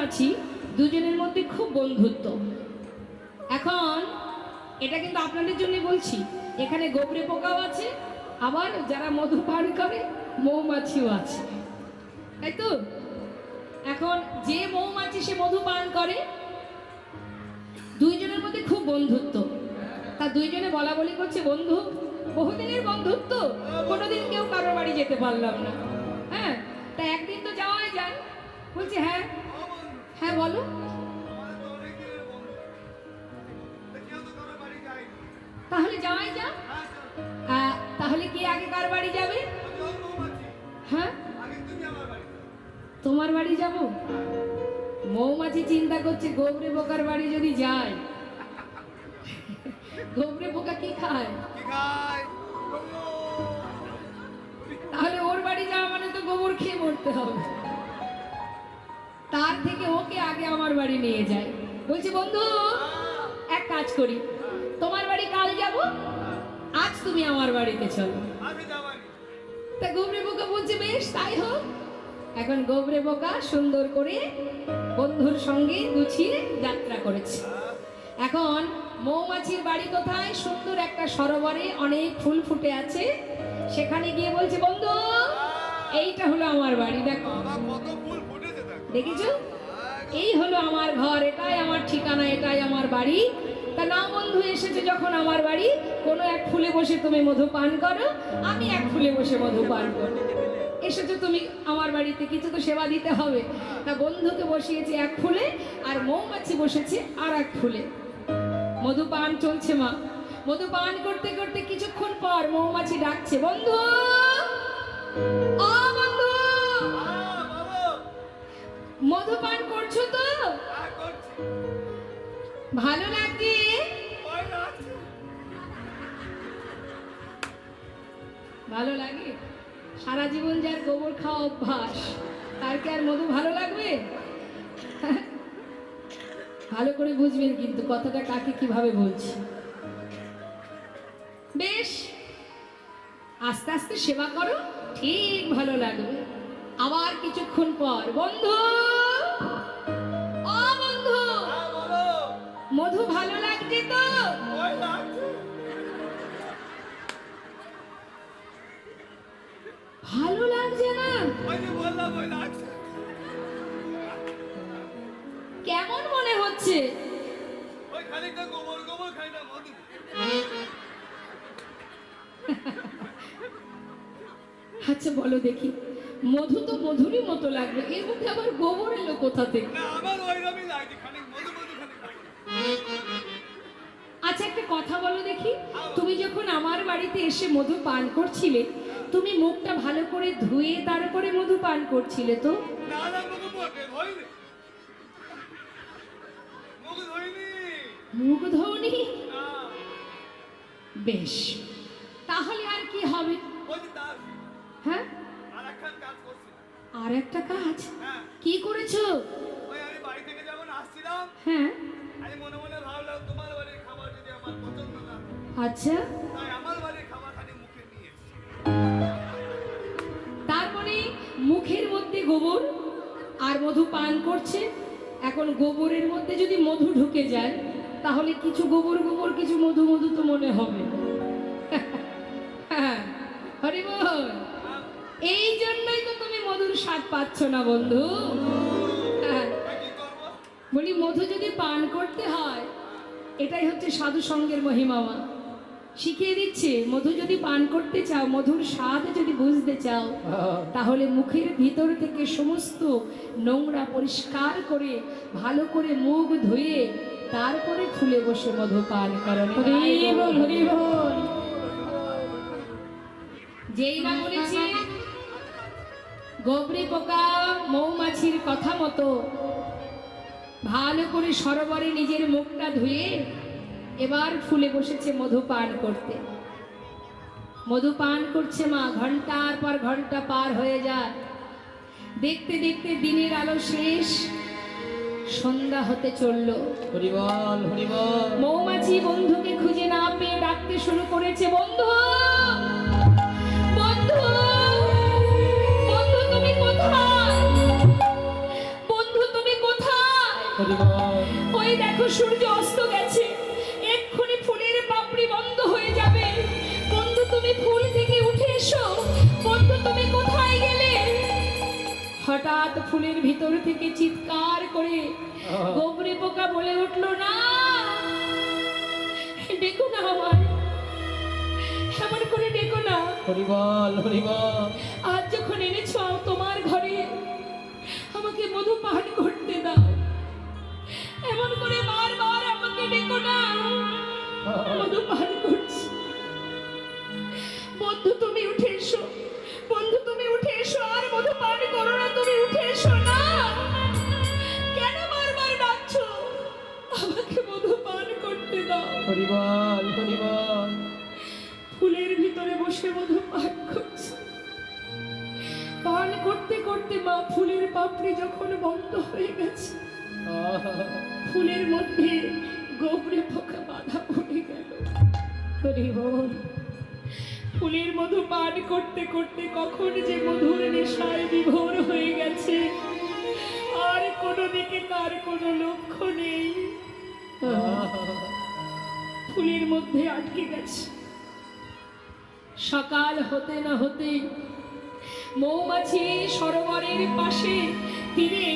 মৌমাছি দুজনের মধ্যে খুব বন্ধুত্ব। এখন এটা কিন্তু আপনাদের জন্য বলছি, এখানে গোবরে পোকাও আছে, আবার যারা মধু পান করে মৌমাছিও আছে, তাই তো? এখন যে মৌমাছি সে মধু পান করে, দুইজনের মধ্যে খুব বন্ধুত্ব। তা দুইজনে বলা বলি করছে, বন্ধু, বহুদিনের বন্ধুত্ব, কোনোদিন কেউ কারোর বাড়ি যেতে পারলাম না। হ্যাঁ, তা একদিন তো যাওয়াই যায়। বলছে হ্যাঁ হ্যাঁ বলো। তাহলে যাওয়াই যা। তাহলে কি আগে কার বাড়ি যাবে? হ্যাঁ, তোমার বাড়ি যাব। মৌমাছি চিন্তা করছে, গোবরে পোকার বাড়ি যদি যায়, গোবরে পোকা কি খায়? তাহলে ওর বাড়ি যাওয়া মানে তো গোবর খেয়ে মরতে হবে। তার থেকে ওকে আগে আমার বাড়ি নিয়ে যায়। বলছি বন্ধু, এক কাজ করি, তোমার বাড়ি কাল যাব, আজ তুমি আমার বাড়িতে চলো। তা গোবরে পোকা বলছে বেশ তাই হোক। এখন গোবরে পোকা সুন্দর করে বন্ধুর সঙ্গে গুছিয়ে যাত্রা করেছে। এখন মৌমাছির বাড়ি কোথায়? সুন্দর একটা সরোবরে অনেক ফুল ফুটে আছে, সেখানে গিয়ে বলছে, বন্ধু এইটা হলো আমার বাড়ি, দেখো দেখেছো, এই হলো আমার ঘর, এটাই আমার ঠিকানা, এটাই আমার বাড়ি। তা না বন্ধু, এসেছে যখন আমার বাড়ি, কোনো এক ফুলে বসে তুমি মধু পান করো, আমি এক ফুলে বসে মধু পান করো। এসেছো তুমি আমার বাড়িতে, কিছু তো সেবা দিতে হবে। তা বন্ধুকে বসিয়েছে এক ফুলে, আর মৌমাছি বসেছে আর এক ফুলে। মধু পান চলছে মা। মধু পান করতে করতে কিছুক্ষণ পর মৌমাছি ডাকছে, বন্ধু, ও বন্ধু, মধু পান করছো তো? ভালো লাগছে? ভালো লাগে? সারা জীবন যার গোবর খাওয়া অভ্যাস, তার কি আর মধু ভালো লাগবে? ভালো করে বুঝবেন কিন্তু কথাটা কাকে কিভাবে বলছি। বেশ, আস্তে আস্তে সেবা করো, ঠিক ভালো লাগবে। আবার কিছুক্ষণ পর, বন্ধু, ও বন্ধু, মধু ভালো লাগছে তো? ভালো লাগছে না? কেমন মনে হচ্ছে? আচ্ছা বলো দেখি, মধু তো মধুরই মতো লাগবে, এর মধ্যে আবার গোবর এলো কোথা থেকে? আচ্ছা একটা কথা বলো দেখি, তুমি যখন আমার বাড়িতে এসে মধু পান করছিলে, তুমি মুখটা ভালো করে ধুয়ে তারপরে মধু পান করছিলে তো? মুখ ধোনি? বেশ, তাহলে আর কি হবে? হ্যাঁ, আর একটা কাজ কি করেছো? হ্যাঁ, আচ্ছা, তার মানে মুখের মধ্যে গোবর আর মধু পান করছে। এখন গোবরের মধ্যে যদি মধু ঢুকে যায়, তাহলে কিছু গোবর গোবর, কিছু মধু মধু তো মনে হবে। হরি বল। এই জন্যই তো তুমি মধুর স্বাদ পাচ্ছ না বন্ধু। বলি মধু যদি পান করতে হয়, এটাই হচ্ছে সাধু সঙ্গের মহিমা। মা শিখিয়ে দিচ্ছে, মধু যদি পান করতে চাও, মধুর স্বাদ যদি বুঝতে চাও, তাহলে মুখের ভিতর থেকে সমস্ত নোংরা পরিষ্কার করে ভালো করে মুখ ধুয়ে তারপরে ফুলে বসে মধু পান করেন। যেই না বলেছে গোবরে পোকা মৌমাছির কথা মতো ভালো করে সরোবরে নিজের মুখটা ধুয়ে এবার ফুলে বসেছে মধু পান করতে। মধু পান করছে মা, ঘন্টার পর ঘন্টা পার হয়ে যায়। দেখতে দেখতে দিনের আলো শেষ, সন্ধ্যা হতে চলল। হরি বল, হরি বল। মৌমাছি বন্ধুকে খুঁজে না পেয়ে ডাকতে শুরু করেছে, বন্ধু, বন্ধু, বন্ধু তুমি কোথায়? বন্ধু তুমি কোথায়? হরি বল ওই দেখো সূর্য অস্ত গেছে, এক্ষুনি ফুলের পাপড়ি বন্ধ হয়ে যাবে। বন্ধু তুমি ফুল থেকে উঠে এসো। বন্ধু তুমি কোথায় গেলে? হঠাৎ ফুলের ভিতর থেকে চিৎকার করে গোবরে পোকা বলে উঠলো, না ডেকো না আমায়, এমন করে ডেকো না। হরি বল হরি বল আজ যখন এনেছো তোমার ঘরে, আমাকে মধু পান করতে দাও। এমন করে বারবার আমাকে ডেকো না, মধু পান করছি। বন্ধু তুমি উঠে এসো, বন্ধু তুমি উঠে এসো, আর মধু পান করো না, তুমি উঠে এসো না। কেন বারবার ডাকছো? আমাকে মধু পান করতে দাও। হরি বল হরি বল ফুলের ভিতরে বসে মধু পান করছে। পান করতে করতে মা ফুলের পাপড়ি যখন বন্ধ হয়ে গেছে, ফুলের মধ্যে গোবরে পোকা বাঁধা পড়ে গেল। হরি বল। ফুলের মধু পান করতে করতে কখন যে মধুর নেশায় বিভোর হয়ে গেছে, আর কোনো দিকে তার কোনো লক্ষ্য নেই। ফুলের মধ্যে আটকে গেছে। সকাল হতে না হতে মৌমাছি সরোবরের পাশে তীরে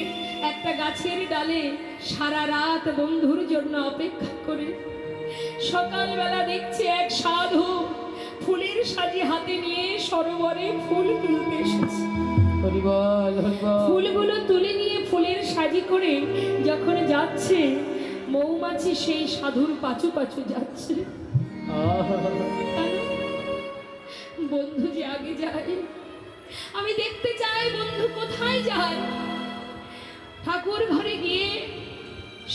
একটা গাছের ডালে সারা রাত বন্ধুর জন্য অপেক্ষা করে। সকালবেলা দেখছে এক সাধু ফুলের সাজি হাতে নিয়ে সরোবরে ফুল তুলতে এসেছে। হরি বল হরি বল ফুলগুলো তুলে নিয়ে ফুলের সাজি করে যখন যাচ্ছে, মৌমাছি সেই সাধুর পাছু পাছু যাচ্ছে। বন্ধু যে আগে যায়, আমি দেখতে চাই বন্ধু কোথায় যায়। ঠাকুর ঘরে গিয়ে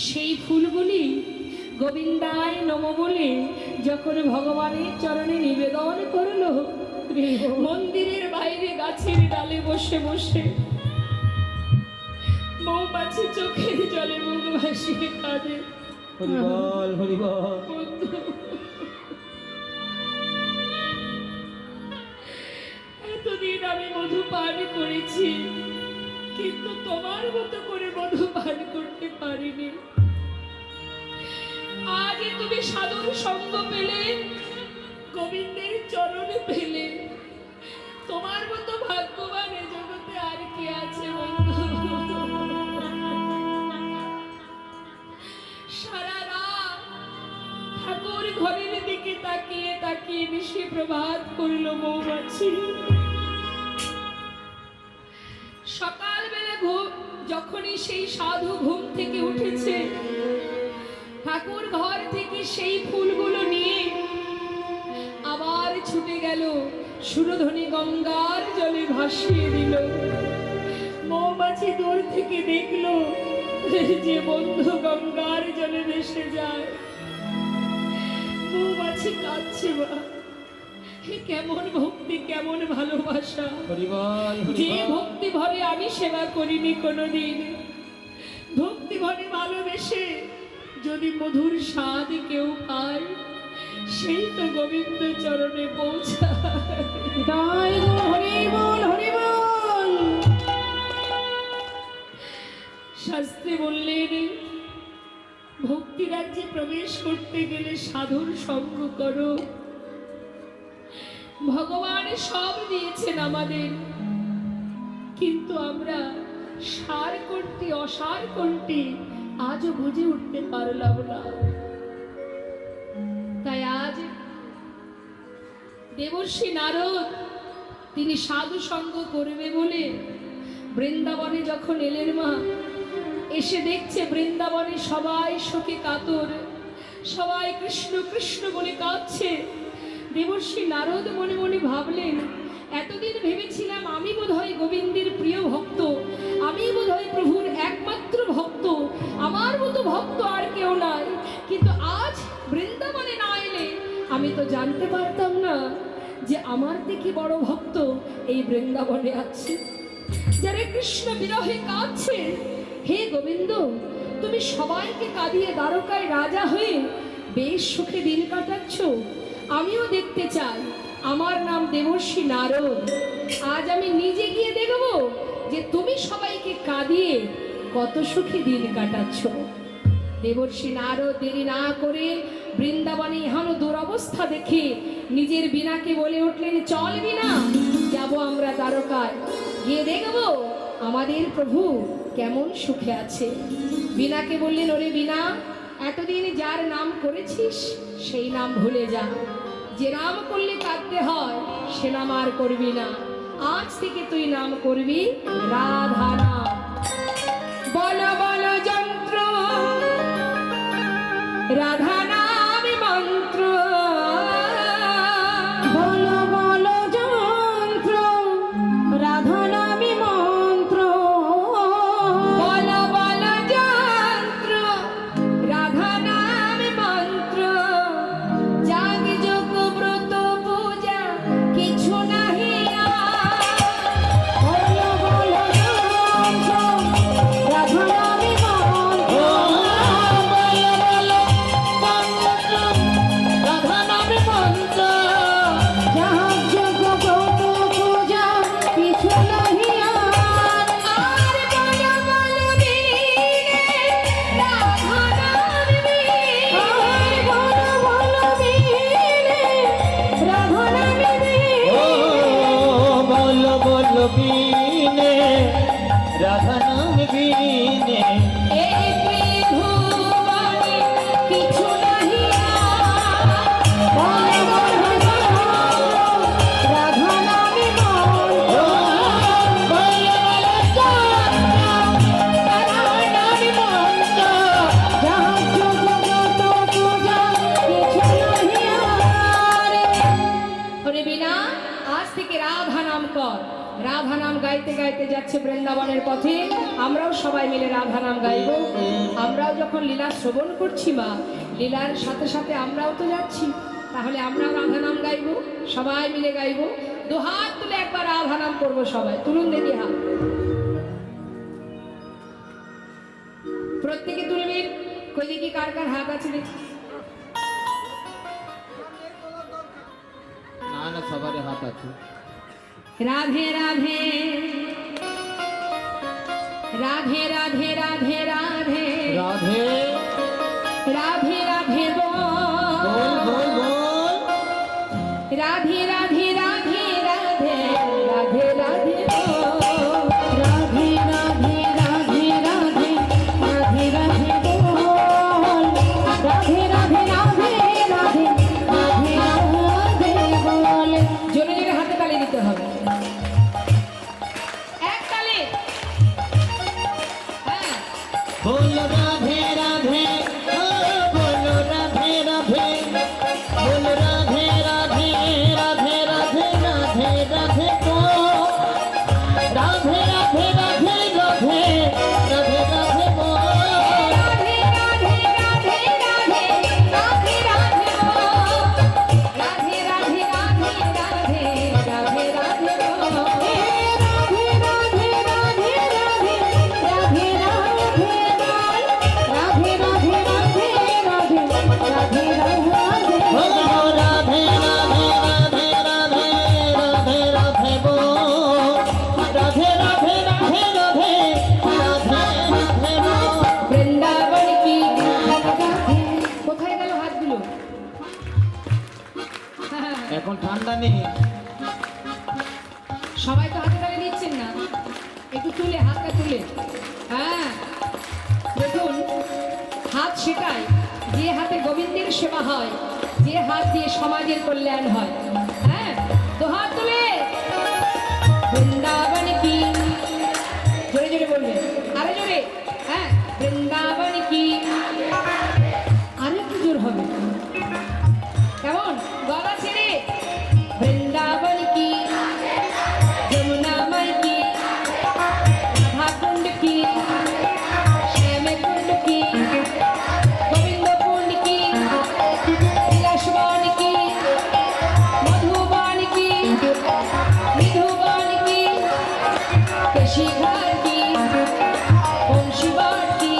সেই ফুলগুলি গোবিন্দায় নম বলে যখন ভগবানের চরণে নিবেদন করলো, মন্দিরের বাইরে গাছের ডালে বসে বসে মৌমাছি চোখের জলে মুখ ভাসিয়ে কাঁদে। হরি বল হরি বল বন্ধু, এতদিন আমি মধু পান করেছি, কিন্তু তোমার মতো করে মধু পান করতে পারিনি। আজ তুমি সাধুর সঙ্গ পেলে, গোবিন্দের চরণে পেলে, তোমার মতো ভাগ্যবান এ জগতে আর কে আছে বন্ধু? সারা রাত ঠাকুর ঘরের দিকে তাকিয়ে তাকিয়ে নিশি প্রভাত করলো মৌমাছি। সকালবেলা যখনই সেই সাধু ঘুম থেকে উঠেছে, ঠাকুর ঘর থেকে সেই ফুলগুলো নিয়ে আবার ছুটে গেল, সুরধ্বনি গঙ্গার জলে ভাসিয়ে দিল। মৌমাছি দূর থেকে দেখলো যে বন্ধু গঙ্গার জলে ভেসে যায়। মৌমাছি কাঁদছে, মা কেমন ভক্তি, কেমন ভালোবাসা, হরি বল হরি যে বল ভক্তি ভরে আমি সেবা করিনি কোনোদিন। ভক্তি ভরে ভালোবেসে যদি মধুর স্বাদ কেউ পায়, সেই তো গোবিন্দ চরণে পৌঁছায়। জয় গো হরি বল হরি বল শাস্ত্রে বললেন, ভক্তি রাজ্যে প্রবেশ করতে গেলে সাধুর সঙ্গ করো। ভগবান সব দিয়েছেন আমাদের, কিন্তু আমরা সার কোনটি অসার কোনটি আজও বুঝে উঠতে পারলাম না। তাই আজ দেবর্ষি নারদ তিনি সাধু সঙ্গ করবে বলে বৃন্দাবনে যখন এলেন, মা এসে দেখছে বৃন্দাবনে সবাই শোকে কাতর, সবাই কৃষ্ণ কৃষ্ণ বলে কাঁদছে। দেবর্ষি নারদ মনে মনে ভাবলেন, এতদিন ভেবেছিলাম আমি বোধহয় গোবিন্দের প্রিয় ভক্ত, আমি বোধহয় প্রভুর একমাত্র ভক্ত, আমার মতো ভক্ত আর কেউ নাই। কিন্তু আজ বৃন্দাবনে না এলে আমি তো জানতে পারতাম না যে আমার থেকে বড় ভক্ত এই বৃন্দাবনে আছে, যারা কৃষ্ণ বিরহে কাঁদছে। হে গোবিন্দ, তুমি সবাইকে কাঁদিয়ে দ্বারকায় রাজা হয়ে বেশ সুখে দিন কাটাচ্ছ, আমিও দেখতে চাই। আমার নাম দেবর্ষি নারদ। আজ আমি নিজে গিয়ে দেখব যে তুমি সবাইকে কাঁদিয়ে কত সুখী দিন কাটাচ্ছ। দেবর্ষি নারদ দেরি না করে বৃন্দাবনে এহানো দুরবস্থা দেখে নিজের বীণাকে বলে উঠলেন, চল বীণা, যাব আমরা দ্বারকায়, গিয়ে দেখব আমাদের প্রভু কেমন সুখে আছে। বীণাকে বললেন, ওরে বীণা, এতদিন যার নাম করেছিস সেই নাম ভুলে যা। যে নাম করলে কাঁদতে হয় সে নাম আর করবি না। আজ থেকে তুই নাম করবি রাধা নাম। বল বল যন্ত্র রাধা নামে মন্ত্র, বলো বলো যন্ত্র রাধা নামে মন্ত্র, বল বল যন্ত্র রাধা নামে মন্ত্র, যাগ যোগ ব্রত পূজা কিছু নাহি আর। বলো বলো যন্ত্র রাধা নামে মন্ত্র, যাহার যোগ্য ব্রত পূজা কিছু নাহি আর। আর বল বল বীরে রাধা নামে বীর। আর বলো বলো বীরে রাধা নামে বীর। বলো বলো বিনে রাধা নাম বিনে, এই ত্রিভুবনে কিছু নাহি আর। বলো বলো যন্ত্র রাধা নামে মন্ত্র, যাহার যোগ্য ব্রত পূজা কিছু নাহি আর। ওরে বীণা, আজ থেকে রাধা নাম কর। রাধা নাম গাইতে গাইতে যাচ্ছে বৃন্দাবনের পথে। আমরাও সবাই মিলে রাধা নাম গাইব। আমরাও যখন লীলা শ্রবণ করছি মা, লীলার সাথে সাথে আমরাও তো যাচ্ছি, তাহলে আমরাও রাধা নাম গাইব, সবাই মিলে গাইব। দু হাত তুলে একবার রাধা নাম করবো সবাই। তুলুন দেখি হাত, প্রত্যেকে তুলবেন। কই দেখি কার কার হাত আছে দেখি। না না সবারই হাত আছে। রাধে রাধে রাধে রাধে রাধে রাধে রাধে রাধে রাধে বল বল বল। বল, রাধে রাধে রাধে রাধে রাধে রাধে বল। রাধে রাধে রাধে রাধে রাধে রাধে বল, রাধে রাধে রাধে রাধে রাধে রাধে বল। জোরে জোরে হাতে তালি দিতে হবে। এক তালে। হ্যাঁ, বলো রাধে রাধে, ও বলো রাধে রাধে, বলো রাধে রাধে রাধে রাধে রাধে রাধে তো, রাধে রাধে রাধে রাধে রাধে রাধে বল। রাধে রাধে রাধে রাধে রাধে রাধে বল। রাধে রাধে রাধে রাধে রাধে রাধে বল। রাধে রাধে রাধে রাধে রাধে রাধে বল, রাধে রাধে রাধে রাধে রাধে রাধে বলো রাধে রাধে রাধে রাধে রাধে রাধে বল, রাধে রাধে রাধে রাধে রাধে রাধে বল। বৃন্দাবন কি কোথায় গেল হাতগুলো? এখন ঠান্ডা নেই, সবাই তো হাতে তালে দিচ্ছেন না, একটু তুলে হাতটা তুলে। হ্যাঁ, দেখুন, হাত সেটাই যে হাতে গোবিন্দের সেবা হয়, যে হাত দিয়ে সমাজের কল্যাণ হয়। হ্যাঁ, তো হাত তুলে বৃন্দাবন কি, জোরে জোরে বলবেন, আরে জোরে। হ্যাঁ, বৃন্দাবন কি, আরেকটু জোর হবে। কেমন গলা ছেড়ে, বৃন্দাবন কি, যমুনা মাই কি, রাধা কুণ্ড কি, শ্যাম কুণ্ড কি, গোবিন্দ কুণ্ড কি, বিলাসবন কি, মধুবন কি, মৃদুবন কি, কেশিঘাট কি, বংশীবন কি,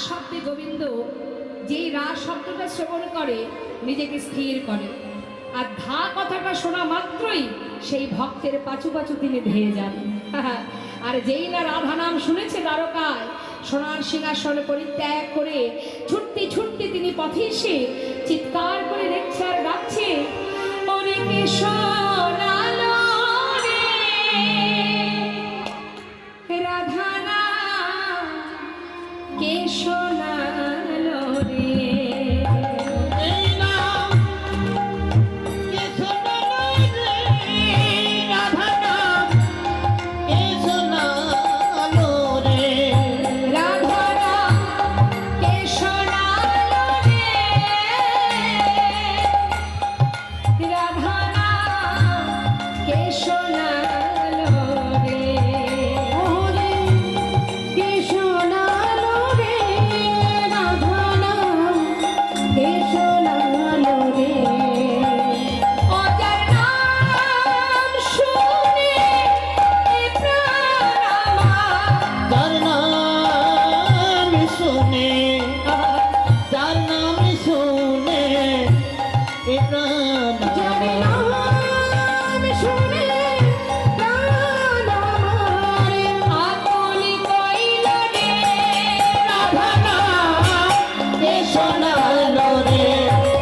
শব্দে গোবিন্দ, যেই রা শব্দটা শ্রবণ করে নিজেকে স্থির করে, আর ধা কথাটা শোনা মাত্রই সেই ভক্তের পাচু পাচু তিনি ধেয়ে যান। আর যেই না রাধা নাম শুনেছে দ্বারকায়, সোনার সিংহাসন পরিত্যাগ করে ছুটতে ছুটতে তিনি পথে এসে চিৎকার করে দেখছে আর ডাকছে, ওরে কে সোনালো রে রাধা নাম, কে সোনালো রে। এই নাম কে শোনালো রে, রাধা নাম কে শোনালো রে। রাধা নাম কে সোনালো রে, রাধা নাম কে সোনালো রে। ওরে কে শোনালো রে রাধা নাম, কে শোনালো রে। ও যার নাম শুনে প্রাণ আমার, যার নাম শুনে, যার নাম শুনে এ প্রাণ যার নাম শুনে প্রাণ আমার, আকুলি কইল রে রাধা নাম কে শোনালো রে,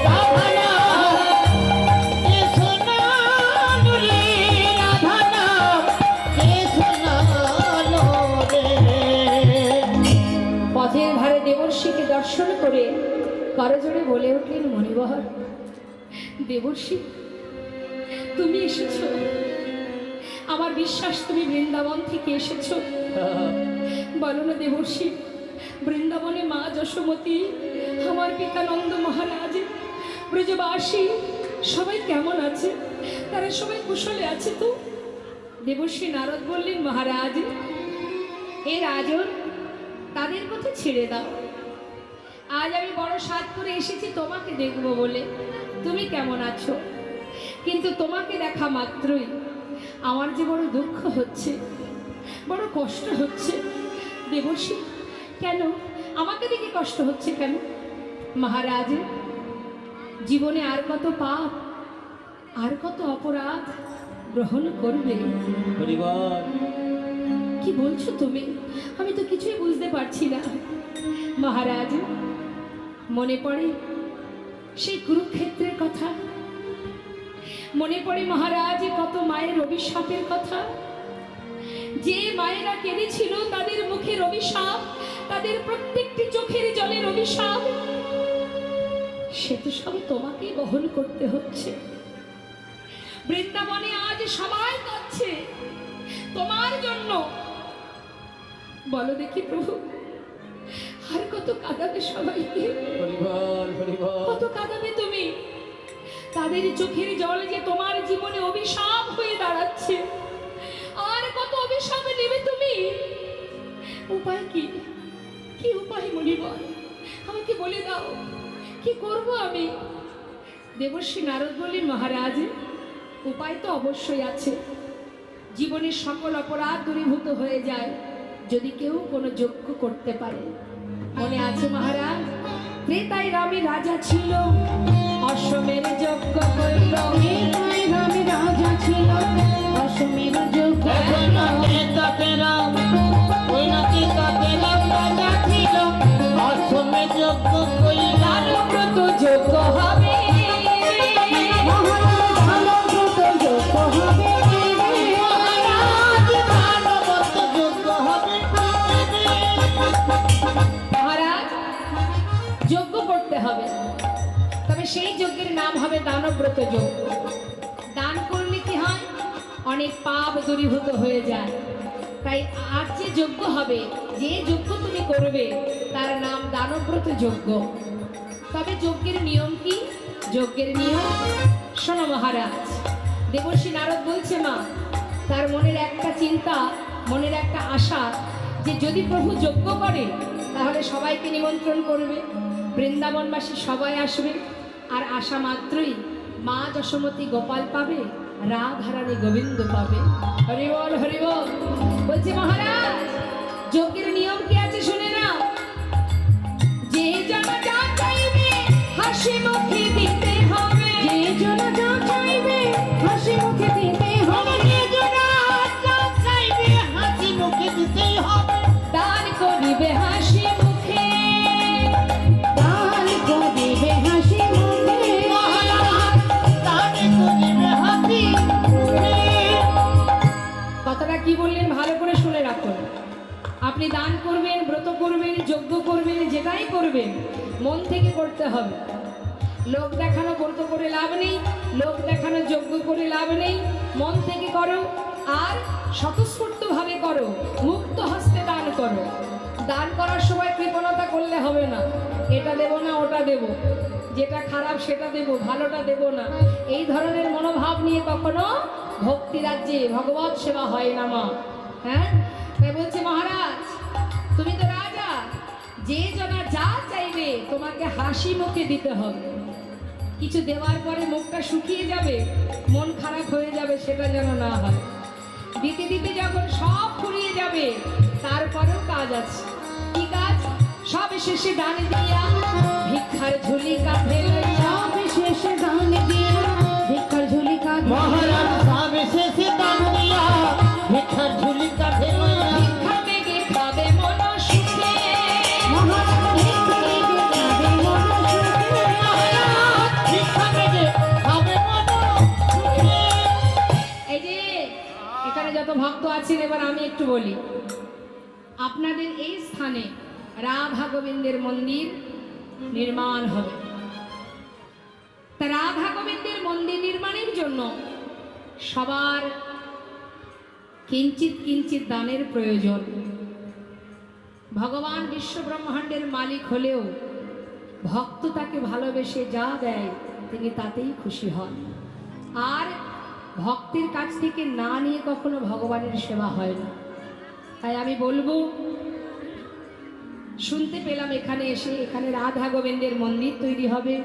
রাধা নাম কে শোনালো রে, রাধা নাম কে শোনালো রে। পথের ধারে দেবর্ষিকে দর্শন করে করজোড়ে বলে উঠলেন মণিবর, দেবর্ষি তুমি এসেছো, আমার বিশ্বাস তুমি বৃন্দাবন থেকে এসেছো। বলো না দেবর্ষি, বৃন্দাবনে মা যশোমতী, আমার পিতা নন্দ মহারাজ, ব্রজবাসী সবাই কেমন আছে? তারা সবাই কুশলে আছে তো? দেবর্ষি নারদ বললেন, মহারাজ এ রাজন, তাদের কথা ছেড়ে দাও। আজ আমি বড় সাধ করে এসেছি তোমাকে দেখবো বলে। তুমি কেমন আছো? কিন্তু তোমাকে দেখা মাত্রই আমার যে বড় দুঃখ হচ্ছে, বড় কষ্ট হচ্ছে। দেবর্ষি কেন আমাকে দেখে কষ্ট হচ্ছে কেন? মহারাজ, জীবনে আর কত পাপ, আর কত অপরাধ গ্রহণ করবে? হরিবল। কি বলছো তুমি? আমি তো কিছুই বুঝতে পারছি না। মহারাজ, মনে পড়ে সেই কুরুক্ষেত্রের কথা, মনে পড়ে মহারাজ কত মায়ের অভিশাপের কথা। যে মায়েরা কেঁদেছিল তাদের মুখের অভিশাপ, তাদের প্রত্যেকটি চোখের জলের অভিশাপ, সে তো সব তোমাকেই বহন করতে হচ্ছে। বৃন্দাবনে আজ সবাই কাঁদছে তোমার জন্য। বলো দেখি প্রভু, আর কত কাঁদাবে সবাইকে? হরিবল, হরিবল। কত কাঁদাবে তুমি? তাদের চোখের জল যে তোমার জীবনে অভিশাপ হয়ে দাঁড়াচ্ছে। আর কত অভিশাপ নেবে তুমি? উপায় কি? কি উপায় মণিবর, আমাকে বলে দাও, কি করব আমি? দেবর্ষি নারদ বললেন, মহারাজ উপায় তো অবশ্যই আছে। জীবনের সকল অপরাধ দূরীভূত হয়ে যায় যদি কেউ কোনো যজ্ঞ করতে পারে। মনে আছে মহারাজ, ত্রেতায় রামে রাজা ছিল, অশ্বমের যজ্ঞ করল। এটাই রামে রাজা ছিল, অশ্বমের যজ্ঞ এখন নাকি তাতে রাম, ওই নাকি তাতে রাম রাজা ছিল, অশ্বমের যজ্ঞ কইলা। ব্রত যজ্ঞ হবে, মহারাজ ভালোব্রত যজ্ঞ হবে। মহারাজ ভাগবত যজ্ঞ হবে। মহারাজ যজ্ঞ করতে হবে, তবে সেই যজ্ঞের নাম হবে দানব্রত যজ্ঞ। দান করলে কি হয়? অনেক পাপ দূরীভূত হয়ে যায়। তাই আজ যে যজ্ঞ হবে, যে যজ্ঞ তুমি করবে তার নাম দানব্রত যজ্ঞ। তবে যজ্ঞের নিয়ম কি? যজ্ঞের নিয়ম শোনো মহারাজ। দেবর্ষি নারদ বলছে, মা তার মনের একটা চিন্তা, মনের একটা আশা, যে যদি প্রভু যজ্ঞ করে তাহলে সবাইকে নিমন্ত্রণ করবে, বৃন্দাবনবাসী সবাই আসবে, আর আসা মাত্রই মা যশোমতী গোপাল পাবে, রাধারানী গোবিন্দ পাবে। হরিবল, হরিবল। বলছে মহারাজ যজ্ঞের নিয়ম কি আছে শুনে না। করবেন, মন থেকে করতে হবে। লোক দেখানো ব্রত করে লাভ নেই, লোক দেখানো যজ্ঞ করে লাভ নেই। মন থেকে করো আর স্বতঃস্ফূর্তভাবে করো, মুক্ত হস্তে দান করো। দান করার সময় কৃপণতা করলে হবে না, এটা দেব না ওটা দেব, যেটা খারাপ সেটা দেব, ভালোটা দেব না, এই ধরনের মনোভাব নিয়ে কখনো ভক্তি রাজ্যে ভগবত সেবা হয় না মা। হ্যাঁ, তাই বলছে মহারাজ তুমি তো রাজা, যে জনা যা চাইবে তোমাকে হাসি মুখে দিতে হবে। কিছু দেওয়ার পরে মুখটা শুকিয়ে যাবে, মন খারাপ হয়ে যাবে, সেটা যেন না হয়। দিতে দিতে যখন সব ফুরিয়ে যাবে তারপরেও কাজ আছে। কি কাজ? সব শেষে দান দিয়া ভিক্ষার ঝুলি কাঁধে লইয়া, সব শেষে দান দিয়া ভিক্ষার ঝুলি কাঁধে মহারাজ সব শেষে দান দিয়া ভিক্ষার ঝুলি কাঁধে লইয়া, ভিক্ষা বেগে খাবে মন সুখে, মহারাজ ভিক্ষা বেগে খাবে মন সুখে। মহারাজ ভিক্ষা বেগে খাবে মন সুখে। এই যে এখানে যত ভক্ত আছেন, এবার আমি একটু বলি, আপনাদের এই স্থানে রাধা গোবিন্দের মন্দির নির্মাণ হবে। তা রাধা গোবিন্দের মন্দির নির্মাণের জন্য সবার কিঞ্চিত কিঞ্চিত দানের প্রয়োজন। ভগবান বিশ্ব ব্রহ্মাণ্ডের মালিক হলেও ভক্ত তাকে ভালোবেসে যা দেয় তিনি তাতেই খুশি হন। আর ভক্তের কাছ থেকে না নিয়ে কখনো ভগবানের সেবা হয় না। তাই আমি বলবো, শুনতে পেলাম এখানে এসে এখানে রাধা গোবিন্দের মন্দির তৈরি হবে।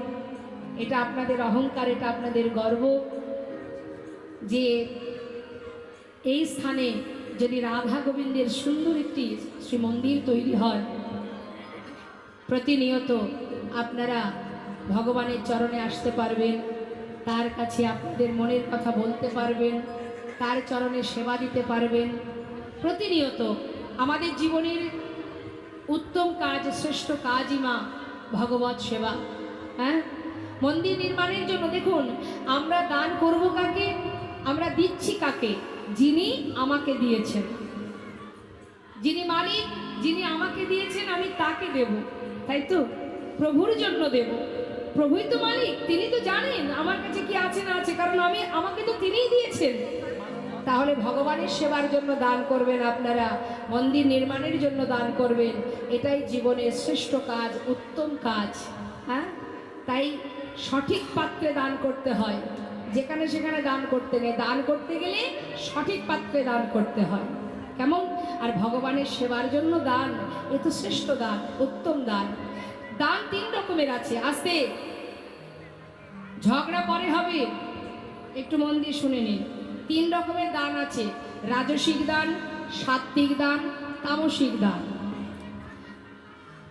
এটা আপনাদের অহংকার, এটা আপনাদের গর্ব যে এই স্থানে যদি রাধা গোবিন্দের সুন্দর একটি শ্রী মন্দির তৈরি হয়, প্রতিনিয়ত আপনারা ভগবানের চরণে আসতে পারবেন, তার কাছে আপনাদের মনের কথা বলতে পারবেন, তার চরণে সেবা দিতে পারবেন। প্রতিনিয়ত আমাদের জীবনের উত্তম কাজ, শ্রেষ্ঠ কাজই মা ভগবত সেবা। হ্যাঁ, মন্দির নির্মাণের জন্য দেখুন আমরা দান করব কাকে, আমরা দিচ্ছি কাকে? যিনি আমাকে দিয়েছেন, যিনি মালিক, যিনি আমাকে দিয়েছেন আমি তাকে দেব, তাই তো? প্রভুর জন্য দেব, প্রভুই তো মালিক, তিনি তো জানেন আমার কাছে কি আছে না আছে, কারণ আমাকে তো তিনিই দিয়েছেন। তাহলে ভগবানের সেবার জন্য দান করবেন আপনারা, মন্দির নির্মাণের জন্য দান করবেন, এটাই জীবনের শ্রেষ্ঠ কাজ, উত্তম কাজ। হ্যাঁ, তাই সঠিক পাত্রে দান করতে হয়, যেখানে সেখানে দান করতে নেই। দান করতে গেলে সঠিক পাত্রে দান করতে হয়। কেমন? আর ভগবানের সেবার জন্য দান, এ তো শ্রেষ্ঠ দান, উত্তম দান। দান 3 রকমের আছে। আস্তে, ঝগড়া পরে হবে, একটু মন দিয়ে শুনে নিন। 3 রকমের দান আছে: রাজসিক দান, সাত্ত্বিক দান, তামসিক দান।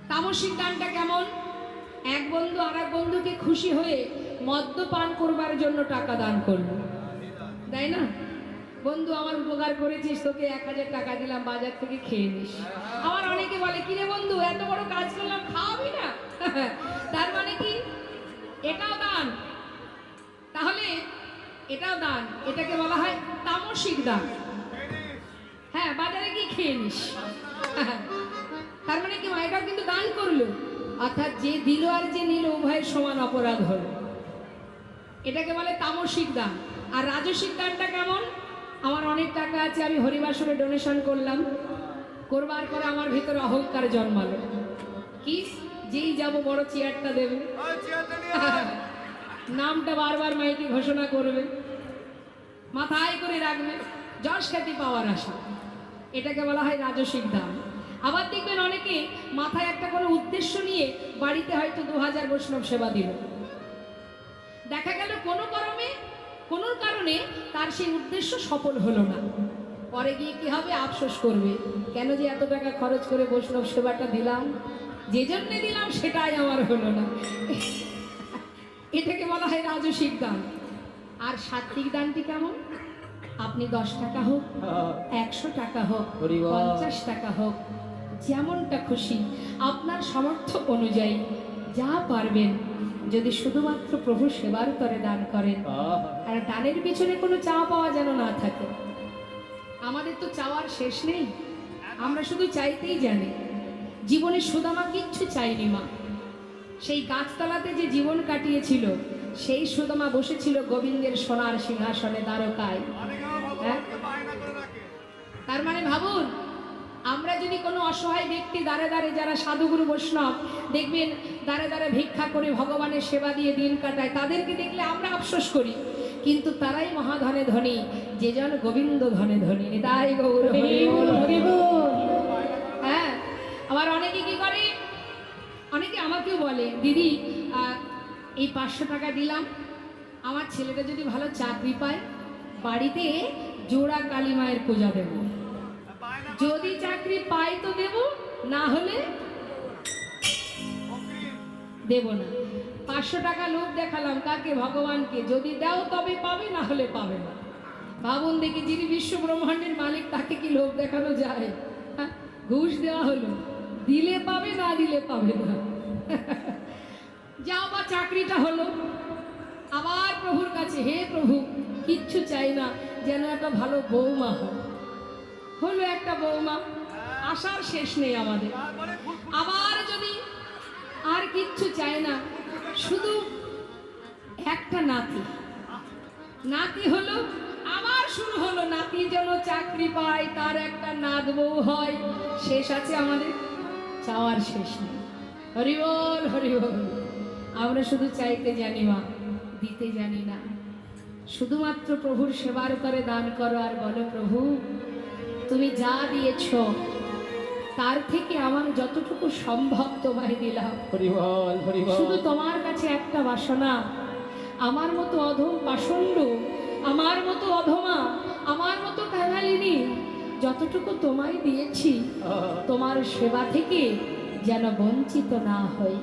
তামসিক দানটা কেমন? এক বন্ধু আর এক বন্ধুকে খুশি হয়ে মদ্যপান করবার জন্য টাকা দান করলো, তাই না? বন্ধু আমার উপকার করেছিস, তোকে 1000 টাকা দিলাম, বাজার থেকে খেয়ে নিস। আমার অনেকে বলে, কিরে বন্ধু এত বড় কাজ করলাম, খাওয়াবি না? তার মানে কি? এটাও দান। তাহলে এটাও দান, এটাকে বলা হয় তামসিক দান। হ্যাঁ, বাজারে গিয়ে খেয়ে নিস। তার মানে কি? এটাও কিন্তু দান করলো, অর্থাৎ যে দিল আর যে নিল উভয়ের সমান অপরাধ হলো। এটাকে বলে তামসিক দান। আর রাজসিক দানটা কেমন? আমার অনেক টাকা আছে, আমি হরিবাসরে ডোনেশন করলাম, করবার পরে আমার ভিতরে অহংকার জন্মালো। কি? যেই যাব বড় চেয়ারটা দেবে, নামটা বারবার মাইকে ঘোষণা করবে, মাথায় করে রাখবে, যশ খ্যাতি পাওয়ার আশা। এটাকে বলা হয় রাজসিক দান। আবার দেখবেন অনেকে মাথায় একটা কোনো উদ্দেশ্য নিয়ে বাড়িতে হয়তো 2000 বৈষ্ণব সেবা দিল, দেখা গেল কোনো কারণে তার সেই উদ্দেশ্য সফল হলো না। পরে গিয়ে কি হবে? আফসোস করবে, কেন যে এত টাকা খরচ করে বৈষ্ণব সেবাটা দিলাম, যে জন্যে দিলাম সেটাই আমার হলো না। এটাকে বলা হয় রাজসিক দান। আর সাত্ত্বিক দানটি কেমন? আপনি 10 টাকা হোক, 100 টাকা হোক, 50 টাকা হোক, যেমনটা খুশি আপনার সামর্থ্য অনুযায়ী যা পারবেন, যদি শুধুমাত্র প্রভু সেবার করে দান করেন। আর দানের পিছনে কোনো চাওয়া পাওয়া যেন না থাকে। আমাদের তো চাওয়ার শেষ নেই, আমরা শুধু চাইতেই জানি। জীবনে সুদামা কিচ্ছু চাইনি মা, সেই গাছতলাতে যে জীবন কাটিয়েছিল সেই সুদামা বসেছিল গোবিন্দের সোনার সিংহাসনে দ্বারকায়। হ্যাঁ? তার মানে ভাবুন, আমরা যদি কোনো অসহায় ব্যক্তি দাঁড়ে দাঁড়ে, যারা সাধুগুরু বৈষ্ণব দেখবেন দাঁড়ে দাঁড়ে ভিক্ষা করে ভগবানের সেবা দিয়ে দিন কাটায়, তাদেরকে দেখলে আমরা আফসোস করি, কিন্তু তারাই মহাধনে ধনী, যে জন গোবিন্দ ধনে ধনী। তাই গৌর হরি বল, হরি বল। হ্যাঁ, আবার অনেকে কি করে, অনেকে আমাকেও বলে, দিদি এই 500 টাকা দিলাম, আমার ছেলেটা যদি ভালো চাকরি পায় বাড়িতে জোড়া কালী মায়ের পূজা দেব, যদি চাকরি পাই তো দেব, না হলে দেব না। 500 টাকা লোভ দেখালাম কাকে? ভগবানকে। যদি দাও তবে পাবে, না হলে পাবে না। ভাবুন দেখি, যিনি বিশ্ব ব্রহ্মাণ্ডের মালিক, তাকে কি লোভ দেখানো যায়? হ্যাঁ? ঘুষ দেওয়া হলো, দিলে পাবে, না দিলে পাবে না। যাও বা চাকরিটা হলো, আবার প্রভুর কাছে, হে প্রভু কিচ্ছু চাই না, যেন একটা ভালো বৌমা হয়। হলো একটা বৌমা, আশার শেষ নেই আমাদের। আবার যদি আর কিচ্ছু চাই না, শুধু একটা নাতি, নাতি হলো, আবার শুরু হলো, নাতি যেন চাকরি পায়, তার একটা নাত বউ হয়, শেষ আছে আমাদের, চাওয়ার শেষ নেই। হরি বল, হরি বল। আমরা শুধু চাইতে জানি মা, দিতে জানি না। শুধুমাত্র প্রভুর সেবার করে দান করো আর বলো, প্রভু তুমি যা দিয়েছ তার থেকে আমার যতটুকু সম্ভব তোমায় দিলাম। হরি বল, হরি বল। শুধু তোমার কাছে একটা বাসনা, আমার মতো অধম পাষণ্ড, আমার মতো অধমা, আমার মতো কাঙালিনী, যতটুকু তোমায় দিয়েছি তোমার সেবা থেকে যেন বঞ্চিত না হই,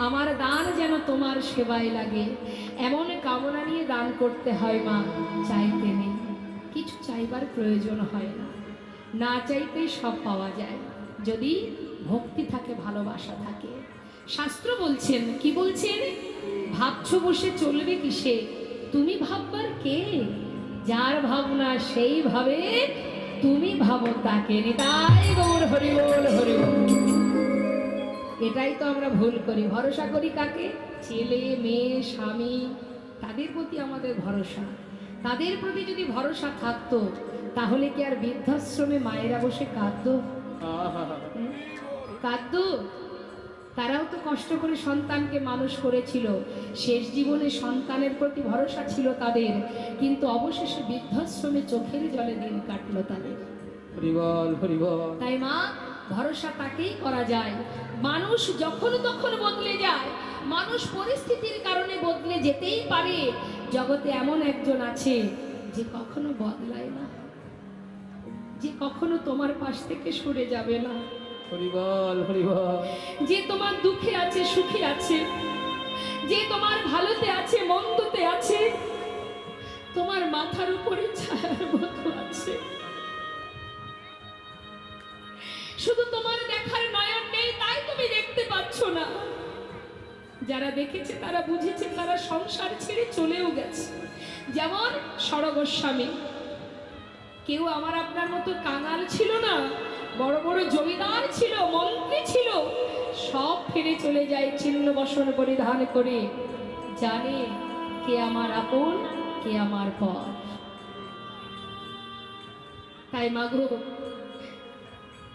আমার দান যেন তোমার সেবায় লাগে, এমন কামনা নিয়ে দান করতে হয় মা। চাইতে নেই, কিছু চাইবার প্রয়োজন হয় না, না চাইতেই সব পাওয়া যায়, যদি ভক্তি থাকে, ভালোবাসা থাকে। শাস্ত্র বলছেন, কি বলছেন? ভাবছো বসে চলবে কিসে, তুমি ভাববার কে? যার ভাবনা সেই ভাবে, তুমি ভাবো তাকে। নিতাই গৌর হরি বল, হরি বল। এটাই তো আমরা ভুল করি। ভরসা করি কাকে? ছেলে মেয়ে স্বামী, তাদের প্রতি আমাদের ভরসা। তাদের প্রতি যদি ভরসা থাকতো, তাহলে কি আর বৃদ্ধাশ্রমে মায়েরা বসে কাঁদতো? কাঁদতো? তারাও তো কষ্ট করে সন্তানকে মানুষ করেছিল, শেষ জীবনে সন্তানের প্রতি ভরসা ছিল তাদের, কিন্তু অবশেষে বৃদ্ধাশ্রমে চোখের জলে দিন কাটলো তাদের। হরি বল, হরি বল। তাই মা, ভরসা তাকেই করা যায়। মানুষ যখন তখন বদলে যায়, মানুষ পরিস্থিতির কারণে বদলে যেতেই পারে। জগতে এমন একজন আছে যে কখনো বদলায় না, যে কখনো তোমার পাশ থেকে সরে যাবে না, হরি বল, হরি বল। যে তোমার দুঃখে আছে, সুখে আছে, যে তোমার ভালোতে আছে, মন্দতে আছে, তোমার মাথার উপরে ছায়ার মতো আছে। শুধু তোমার দেখার নয়ন নেই, তাই তুমি দেখতে পাচ্ছ না। যারা দেখেছে, তারা বুঝেছে, তারা সংসার ছেড়ে চলেও গেছে। যেমন সরগোস্বামী, কেউ আমার আপনার মতো কাঙাল ছিল না, বড় বড় জমিদার ছিল, মন্ত্রী ছিল, সব ফিরে চলে যায় ছিন্ন বসন পরিধান করে, জানে কে আমার আপন, কে আমার পর। তাই মাগো,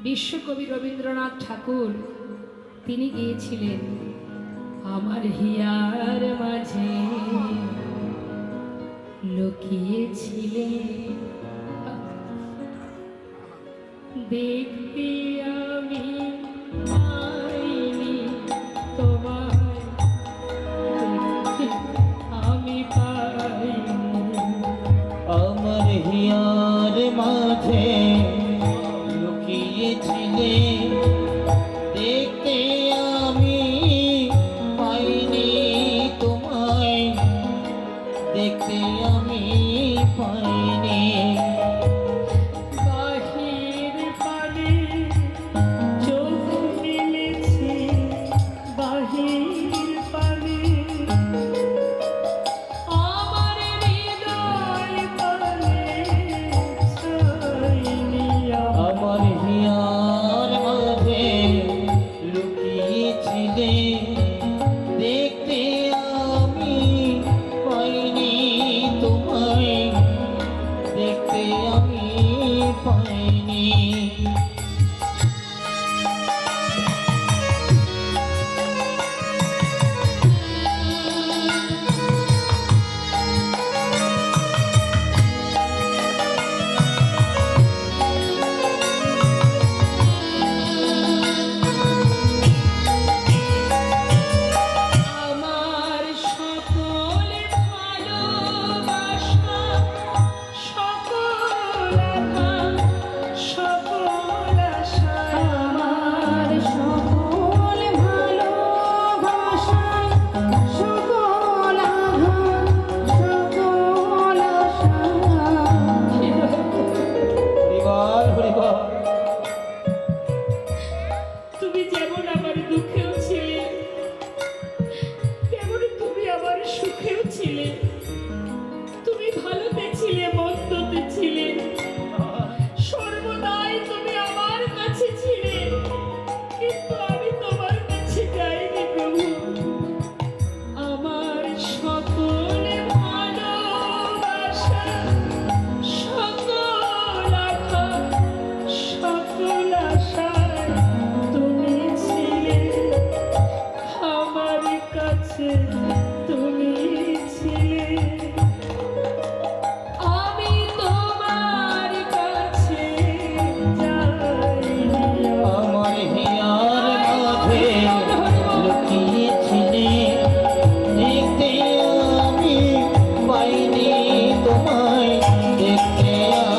বিশ্বকবি রবীন্দ্রনাথ ঠাকুর তিনি গিয়েছিলেন, আমার হিয়ার মাঝে লুকিয়েছিলেন, দেখতে আমি পাইনি তোমায়, দেখতে আমি পাইনি। আমার হিয়ার মাঝে লুকিয়েছিলে, দেখতে আমি পাইনি তোমায়, দেখতে আমি পাইনি। বাহির পানে ছিলে দেখতে আমি পাইনি তোমায় দেখতে আমি পাইনি আমার সকল ভালোবাসা সকল সকল আশা আমার সকল ভালোবাসা সকল আঘাত সকল আশা হরিবল হরিবল তুমি যেমন আমার দুঃখেও ছিলে তেমন তুমি আমার সুখেও ছিলে তুমি ভালোতে ছিলে মন্দতে ছিলে সর্বদাই তুমি আমার কাছে ছিলে কিন্তু আমি তোমার কাছে যাইনি প্রভু আমার সকল ভালোবাসা সকল আঘাত সকল আশায় তুমি ছিলে আমার কাছে তুমি ছিলে আমি তোমার কাছে যাইনি আমার হিয়ার মাঝে লুকিয়েছিলে দেখতে আমি পাইনি তোমায় দেখতে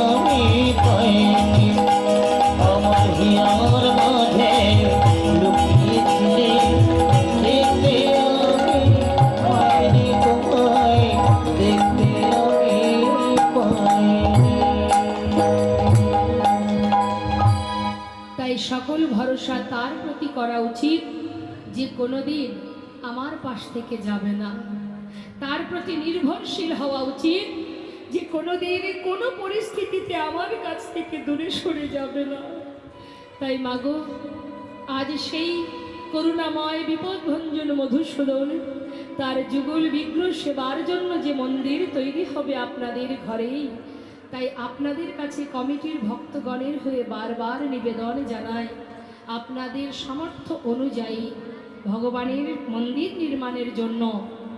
আমি পাইনি আমার হিয়ার মাঝে লুকিয়েছিলে দেখতে আমি পাইনি তোমায় দেখতে আমি পাইনি তাই সকল ভরসা তার প্রতি করা উচিত যে কোনোদিন আমার পাশ থেকে যাবে না তার প্রতি নির্ভরশীল হওয়া উচিত যে কোনোদিন কোনো পরিস্থিতিতে আমার কাছ থেকে দূরে সরে যাবে না তাই মাগো আজ সেই করুণাময় বিপদভঞ্জন মধুসূদন তার যুগল বিগ্রহ সেবার জন্য যে মন্দির তৈরি হবে আপনাদের ঘরেই তাই আপনাদের কাছে কমিটির ভক্তগণের হয়ে বারবার নিবেদন জানাই আপনাদের সামর্থ্য অনুযায়ী ভগবানের মন্দির নির্মাণের জন্য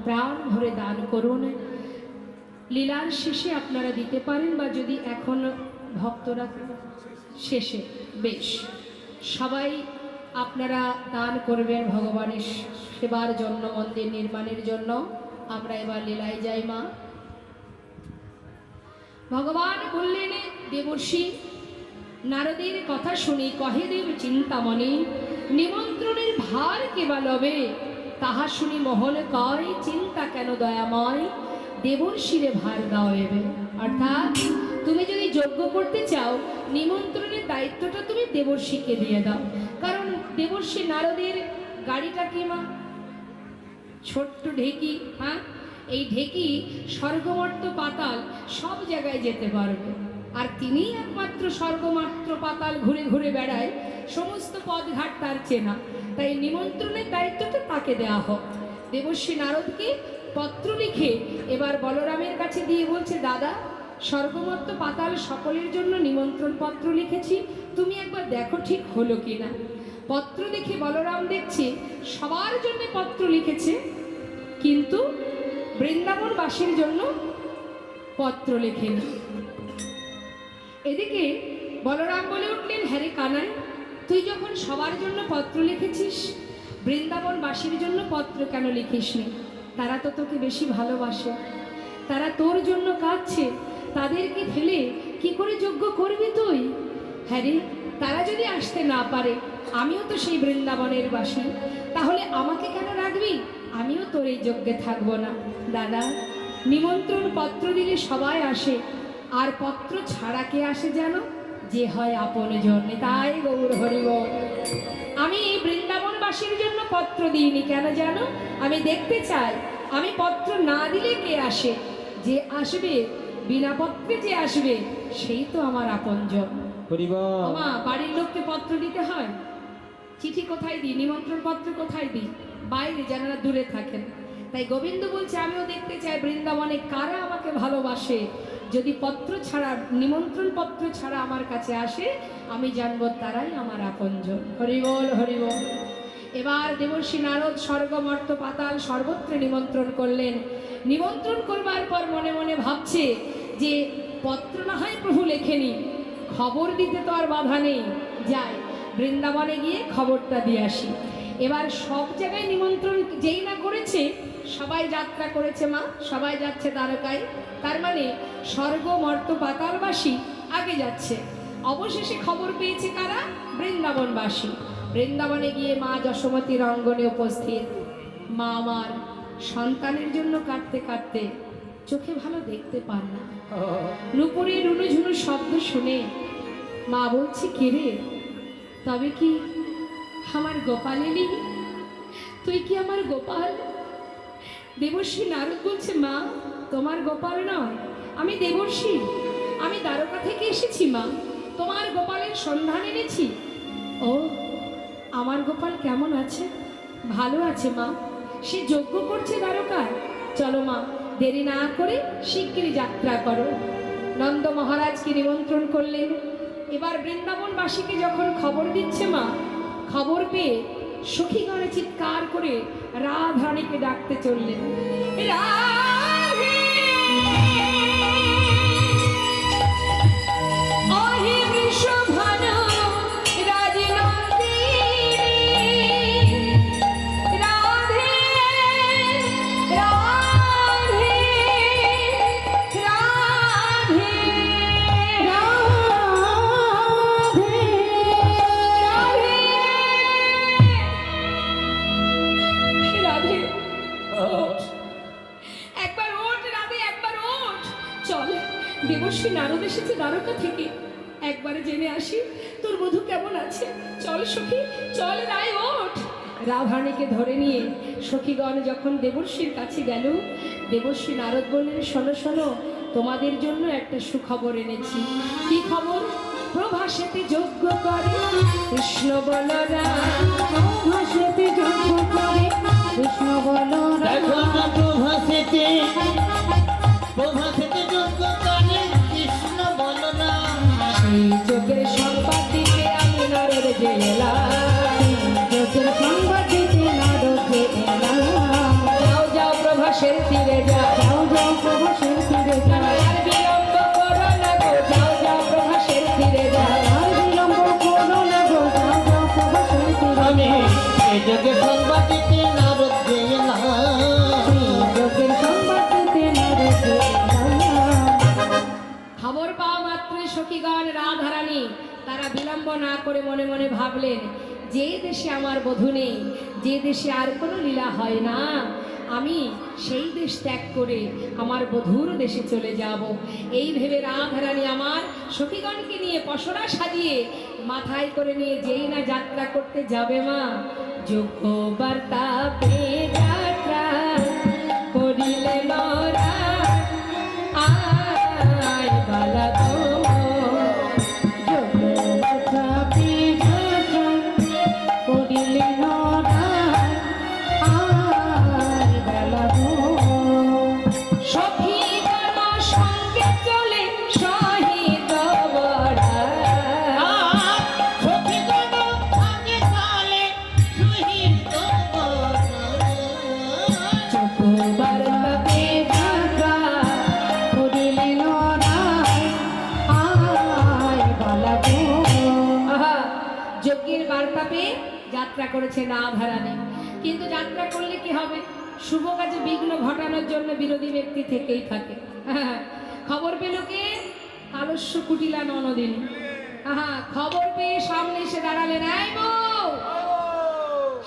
প্রাণ ভরে দান করুন লীলার শেষে আপনারা দিতে পারেন বা যদি এখন ভক্তরা শেষে বেশ সবাই আপনারা দান করবেন ভগবানের সেবার জন্য মন্দির নির্মাণের জন্য আমরা এবার লীলায় যাই মা ভগবান বললেন দেবর্ষি নারদের কথা শুনি কহে দেব চিন্তামণি নিমন্ত্রণের ভার কে বা লবে তাহা শুনি মোহন কয় চিন্তা কেন দয়াময় দেবর্ষিরে ভার দাও এবে অর্থাৎ তুমি যদি যজ্ঞ করতে চাও নিমন্ত্রণের দায়িত্বটা তুমি দেবর্ষিকে দিয়ে দাও কারণ দেবর্ষি নারদের গাড়িটা কি মা ছোট্ট ঢেকি হ্যাঁ এই ঢেকি স্বর্গমর্ত পাতাল সব জায়গায় যেতে পারবে আর তিনি একমাত্র স্বর্গমাত্র পাতাল ঘুরে ঘুরে বেড়ায় সমস্ত পথঘাট তার চেনা তাই নিমন্ত্রণের দায়িত্বটা তাকে দেওয়া হোক দেবর্ষি নারদকে পত্র লিখে এবার বলরামের কাছে দিয়ে বলছে দাদা স্বর্গমর্ত পাতাল সকলের জন্য নিমন্ত্রণ পত্র লিখেছি তুমি একবার দেখো ঠিক হলো কিনা পত্র দেখে বলরাম দেখছে সবার জন্য পত্র লিখেছে কিন্তু বৃন্দাবনবাসীর জন্য পত্র লেখেনি এদিকে বলরাম বলে উঠলেন হ্যারে কানাই তুই যখন সবার জন্য পত্র লিখেছিস বৃন্দাবনবাসীর জন্য পত্র কেন লিখিসনি তারা তো তোকে বেশি ভালোবাসে তারা তোর জন্য কাঁদছে তাদেরকে ফেলে কি করে যজ্ঞ করবি তুই হ্যাঁ রে তারা যদি আসতে না পারে আমিও তো সেই বৃন্দাবনের বাসী তাহলে আমাকে কেন রাখবি আমিও তোর এই যজ্ঞে থাকবো না দাদা নিমন্ত্রণ পত্র দিলে সবাই আসে আর পত্র ছাড়া কে আসে জানো যে হয় আপনজন তাই গৌর হরিবল আমি বৃন্দাবনবাসীর জন্য পত্র দিইনি কেন জানো আমি দেখতে চাই আমি পত্র না দিলে কে আসে যে আসবে বিনা পত্রে যে আসবে সেই তো আমার আপনজন হরিবল মা বাড়ির লোককে পত্র দিতে হয় চিঠি কোথায় দিই, নিমন্ত্রণ পত্র কোথায় দিই? বাইরে, যারা দূরে থাকেন। তাই গোবিন্দ বলছে আমিও দেখতে চাই বৃন্দাবনে কারা আমাকে ভালোবাসে। যদি পত্র ছাড়া, নিমন্ত্রণ পত্র ছাড়া আমার কাছে আসে, আমি জানবো তারাই আমার আপনজন। হরি বল, হরি বল। এবার দেবর্ষি নারদ স্বর্গ মর্ত পাতাল সর্বত্র নিমন্ত্রণ করলেন। নিমন্ত্রণ করবার পর মনে মনে ভাবছে যে পত্র না হয় প্রভু লেখেনি, খবর দিতে তো আর বাধা নেই, যাই বৃন্দাবনে গিয়ে খবরটা দিয়ে আসি। এবার সব জায়গায় নিমন্ত্রণ যেই না করেছে, সবাই যাত্রা করেছে মা, সবাই যাচ্ছে দ্বারকায়। তার মানে স্বর্গ মর্ত পাতালবাসী আগে যাচ্ছে। অবশেষে খবর পেয়েছে কারা? বৃন্দাবনবাসী। বৃন্দাবনে গিয়ে মা যশোমতীর অঙ্গনে উপস্থিত। মা আমার সন্তানের জন্য কাঁদতে কাঁদতে চোখে ভালো দেখতে পান না। নুপুরে রুনুঝুনু শব্দ শুনে মা বলছে কে রে, তবে কি আমার গোপাল এলি? তুই কি আমার গোপাল? দেবর্ষি নারদ বলছে মা, তোমার গোপাল নয়, আমি দেবর্ষি, আমি দ্বারকা থেকে এসেছি মা, তোমার গোপালের সন্ধান এনেছি। ও, আমার গোপাল কেমন আছে? ভালো আছে মা, সে যজ্ঞ করছে দ্বারকায়। চলো মা, দেরি না করে শিগগিরই যাত্রা করো। নন্দ মহারাজকে নিমন্ত্রণ করলেন। এবার বৃন্দাবনবাসীকে যখন খবর দিচ্ছে মা, খবর পেয়ে সখীগণে চিৎকার করে রাধারানীকে ডাকতে চললেন। রাধে অহি বৃষভানু রাজনন্দিনী, রাধে রাধে রাধে রাধে রাধে। ওঠ, একবার ওঠ রাধে, একবার ওঠ। চল, দেবর্ষি নারদ এসেছে দ্বারকা থেকে, একবারে জেনে আসি তোর বধূ কেমন আছে। চল সখী, চল রায়, ওঠ। রাধারানীকে ধরে নিয়ে সখীগণ যখন দেবর্ষির কাছে গেল, দেবর্ষি নারদ বললেন শোনো শোনো, তোমাদের জন্য একটা সুখবর এনেছি। কি খবর? প্রভাসেতে যজ্ঞ করে কৃষ্ণ বলরাম, প্রভাসেতে যজ্ঞ করে কৃষ্ণ বলরাম। দেখো না প্রভাসেতে, প্রভাসেতে যজ্ঞ করে কৃষ্ণ বলরাম। সেই যজ্ঞের সংবাদ দিতে আমি নারদ যে এলাম, যজ্ঞের সংবাদ দিতে নারদ যে এলাম। যাও যাও প্রভাসের তীরে যাও, যাও যাও প্রভাসের তীরে যাও, আর বিলম্ব করো না গো, যাও যাও প্রভাসের তীরে যাও। আর বিলম্ব করো না গো, যাও যাও প্রভাসের তীরে আমি যাও। এই যজ্ঞের সংবাদ দিতে নারদ যে এলাম। যজ্ঞের সংবাদ দিতে নারদ যে এলাম। খবর পাওয়া মাত্রই সখীগণ রাধারানী তারা বিলম্ব না করে মনে মনে ভাবলেন, যে দেশে আমার বধূ নেই, যে দেশে আর কোনো লীলা হয় না, আমি সেই দেশ ত্যাগ করে আমার বধূর দেশে চলে যাব। এই ভেবে রাধারানী আমার সখীগণকে নিয়ে পসরা সাজিয়ে মাথায় করে নিয়ে যেই না যাত্রা করতে যাবে মা, যোগ্য বার্তা পেয়ে যাত্রা করিলে লরা, আয় বালা গো। যোগ্যতা পেয়ে যাত্রা করিলে নরায়, আয় বেলা গো। সখীগণ সঙ্গে চলে সহিত বড়াই, সখীগণ সঙ্গে চলে সুহিত যোগ্যবার্তা পেয়ে যাত্রা করিলে নরায়, আয় বেলা গো। আহা, যজ্ঞের বার্তা পেয়ে যাত্রা করেছে রাধারানী। কিন্তু যাত্রা করলে কি হবে? শুভ কাজে বিঘ্ন ঘটানোর জন্য বিরোধী ব্যক্তি থেকেই থাকে। আহা, খবর পেল কে? আলস্য কুটিলা ননদিনী। আহা, খবর পেয়ে সামনে এসে দাঁড়ালেন, এই বউ,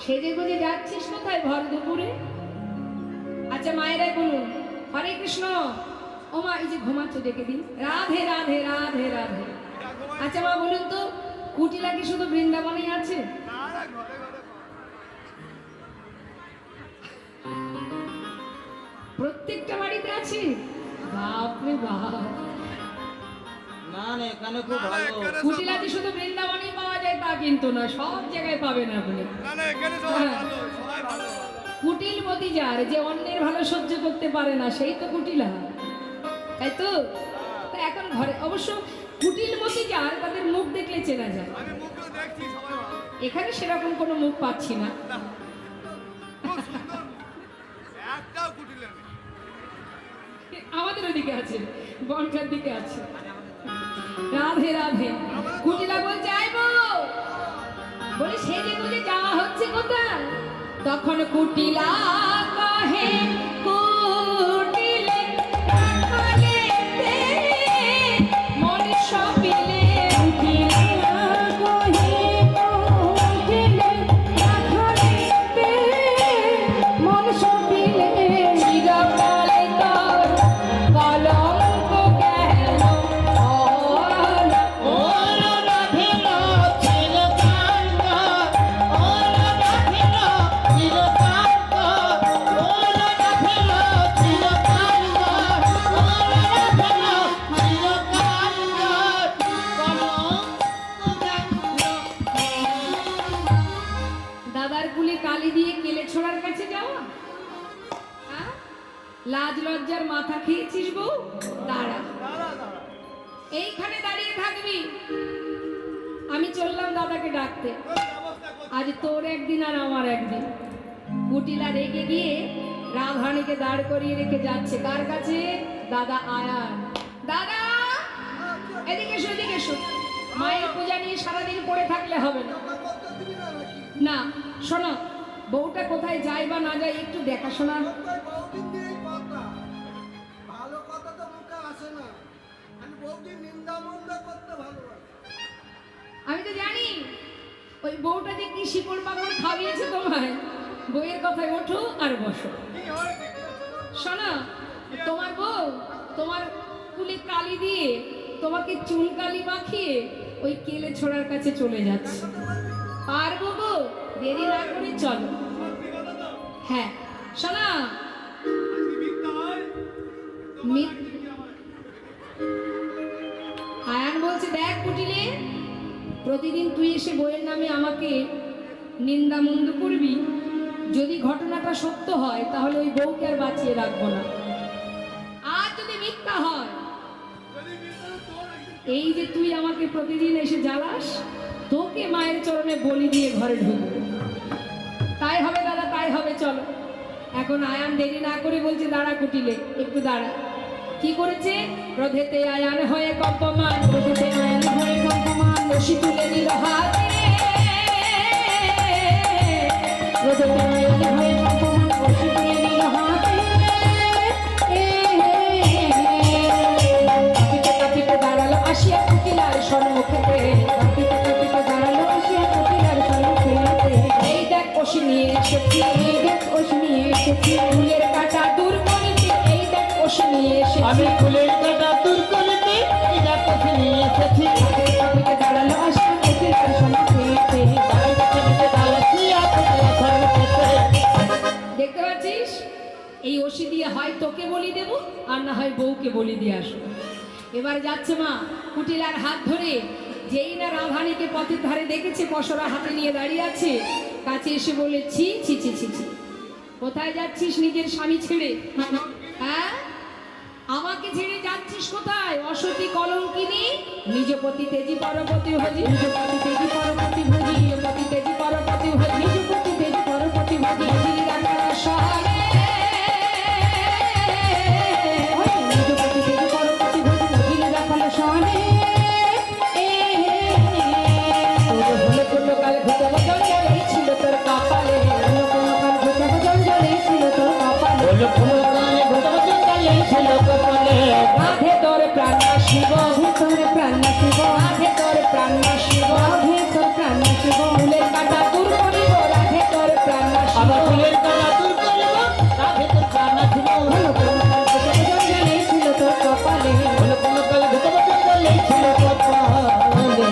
সেজে গুজে যাচ্ছিস কোথায় ভর দুপুরে? আচ্ছা মায়েরাই বলুন, হরে কৃষ্ণ। ও মা, এই যে ঘুমাচ্ছে ডেকে দিন। রাধে রাধে রাধে রাধে। আচ্ছা মা বলুন তো, কুটিলা কি শুধু বৃন্দাবনেই আছে? প্রত্যেকটা বাড়িতে আছে? বাপরে বাপ। না না, এখানে খুব ভালো। কুটিলা কি শুধু বৃন্দাবনেই পাওয়া যায় তা কিন্তু না, সব জায়গায় পাবেন আপনি। হ্যাঁ। কুটিল মতি যার, যে অন্যের ভালো সহ্য করতে পারে না, সেই তো কুটিলা, তাই তো? তা এখন ঘরে অবশ্য কুটিল মতি যার, তাদের মুখ দেখলে চেনা যায়। এখানে সেরকম কোনো মুখ পাচ্ছি না। আমাদের ওদিকে আছে, বনকার দিকে আছে। রাধে রাধে। কুটিলা বলছে আইবো, বলি সেজে গুজে যাওয়া হচ্ছে কোথায়? তখন কুটিলা কহে কুটিলে রাখালেতে মন সপিলে, কুটিলা কহে কুটিলে রাখালেতে মন সপিলে, চিরকালে তোর কলঙ্ক গেল ওলা। ওরা রাখিল চিরকাল, ওরা রাখিল চিরকাল, ওরা রাখিল চিরকাল, ওরা রাখিল চিরকাল, কলঙ্ক গেল। দাদার কুলে কালি দিয়ে কেলে ছোড়ার কাছে যাওয়া, হ্যাঁ? লাজ লজ্জার মাথা খেয়েছিস বউ? দাঁড়া, এইখানে দাঁড়িয়ে থাকবি, আমি চললাম দাদাকে ডাকতে। আজ তোর একদিন আর আমার একদিন। কুটিলা রেগে গিয়ে রাধারানীকে দাঁড় করিয়ে রেখে যাচ্ছে কার কাছে? দাদা আয়ান। দাদা এদিকে এসো, এদিকে এসো। মায়ের পূজা নিয়ে সারাদিন পড়ে থাকলে হবে না। না শোনো, বউটা কোথায় যায় বা না যায় একটু দেখাশোনা। ভালো কথা তো মুখে আসে না, আমি বৌদি নিন্দা মন্দা করতে ভালোবাসি। আমি তো জানি ওই বউটা যে কি শিকড় পাকড় খাইয়েছে তোমায়। বউয়ের কথায় ওঠো আর বসো। শোনো, তোমার বউ তোমার কুলে কালি দিয়ে, তোমাকে চুল কালি মাখিয়ে ওই কেলে ছোড়ার কাছে চলে যাচ্ছে। পারবো গো, দেরি না করে চলো। হ্যাঁ শোনা, আয়ান বলছে দেখ কুটিলে, প্রতিদিন তুই এসে বইয়ের নামে আমাকে নিন্দা মন্দ করবি। যদি ঘটনাটা সত্য হয় তাহলে ওই বউকে আর বাঁচিয়ে রাখবো না। আর যদি মিথ্যা হয়, এই যে তুই আমাকে প্রতিদিন এসে জ্বালাস, তোকে মায়ের চরণে বলি দিয়ে ঘরে ঢুকবো। তাই হবে দাদা, তাই হবে, চলো। এখন আয়ান দেরি না করে বলছে দাঁড়া কুটিলে, একটু দাঁড়া। কি করেছে? ক্রোধেতে আয়ান হয়ে কম্পমান, ক্রোধেতে আয়ান হয়ে কম্পমান, রশি তুলে নিল হাতে। ক্রোধেতে আয়ান হয়ে কম্পমান, রশি তুলে নিল হাতে। কাঁপিতে কাঁপিতে দাঁড়ালো আসিয়া কুটিলার সম্মুখে, কাঁপিতে কাঁপিতে দাঁড়ালো আসিয়া কুটিলার সম্মুখে। এই দেখ ওষি নিয়ে এসেছি, এই দেখ ওষি নিয়ে এসেছি, ফুলের কাঁটা দূর করিতে, এই দেখ ওষি নিয়ে এসেছি। আমি ফুলের কাঁটা দূর করিতে এটা কফি নিয়ে এসেছি। কাঁপিতে দাঁড়ালো আসিয়া কুটিলার সম্মুখে। দেখতে পাচ্ছিস, এই ওষি দিয়ে হয় তোকে বলি দেবো, আর না হয় বউকে বলি দিয়ে আসবো। এবার যাচ্ছে মা কুটিলার হাত ধরে। যেই না রাধানীকে পথের ধারে দেখেছে পসরা হাতে নিয়ে দাঁড়িয়ে আছে, কাছে এসে বলে ছি ছি ছি ছি ছি, কোথায় যাচ্ছিস নিজের স্বামী ছেড়ে? হ্যাঁ, আমাকে ছেড়ে যাচ্ছিস কোথায়? অসতী কলঙ্কিনী, নিজ পতি তেজি পরপতি ভজি, নিজ পতি তেজি পরপতি ভজি, নিজ পতি তেজি পরপতি ভজি, নিজ পতি তেজি পরপতি ভজি, মজিলি রাখার শহরে। নিজ পতি তেজি পরপতি ভজি, মজিলি রাখার শহরে। তোর হলো কোনো কাল ঘুচা বদল জলেই ছিল তোর কপালে, হলো কোনো কাল ঘুচা বদল জলেই ছিল তোর কপালে, হলো কোনো কাল ঘুচা বদল জলেই ছিল কপালে। রাধে তোর প্রাণ শিব, রাধে তোর প্রাণ শিব, রাধে তোর প্রাণ শিব, রাধে তোর প্রাণ শিব। ফুলের কাঁটা দূর করিব, রাধে তোর প্রাণ শিব। আবার ফুলের কাঁটা দূর করিব, রাধে তোর প্রাণ শিব। হলো কোনো কাল ঘুচা বদল জলেই ছিল তোর কপালে, হলো কোনো কাল ঘুচা বদল জলেই ছিল কপালে।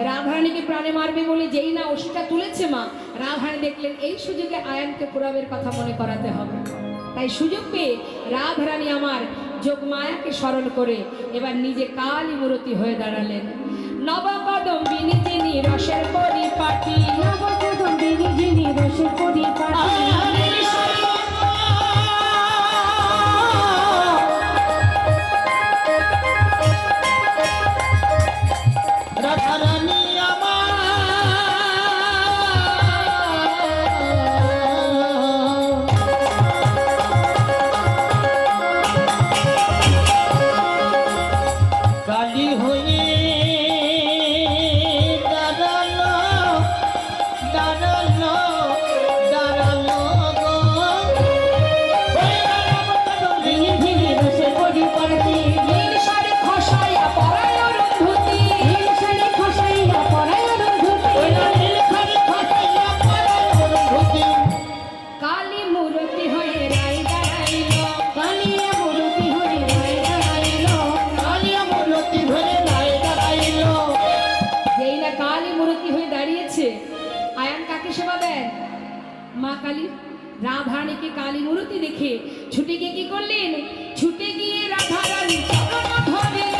রাধারানীকে প্রাণে মারবে বলে যেই না ওষিটা তুলেছে মা, রাধারানী দেখলেন এই সুযোগে আয়ানকে পুরাবের কথা মনে করাতে হবে। তাই সুযোগ পেয়ে রাধারানী আমার যোগমায়াকে স্মরণ করে এবার নিজে কালী মূর্তি হয়ে দাঁড়ালেন। নবকদম্বিনী যিনি রসের পরিপাটি নবকদম্বিনী যিনি রসের পরিপাটি রাধারানী কালী হয়ে দাঁড়ালো দাঁড়ালো দাঁড়ালো গো যিনি যিনি রসের পরিপাটি নীল শাড়ি খসাইয়া পরায় অরুন্ধতী নীল শাড়ি খসাইয়া পরায় অরুন্ধতী কালী মূরতি হয়ে রায় দাঁড়াইল কালিয়া মূরতি হয়ে রায় দাঁড়াইল যেই না কালী মূরতি হয়ে দাঁড়িয়েছে আয়ান কাকে সেবা দেন মা কালী রাধারানীকে কালী মূরতি দেখে ছুটে গিয়ে কি করলেন ছুটে গিয়ে রাধারানী চরণ ধরিল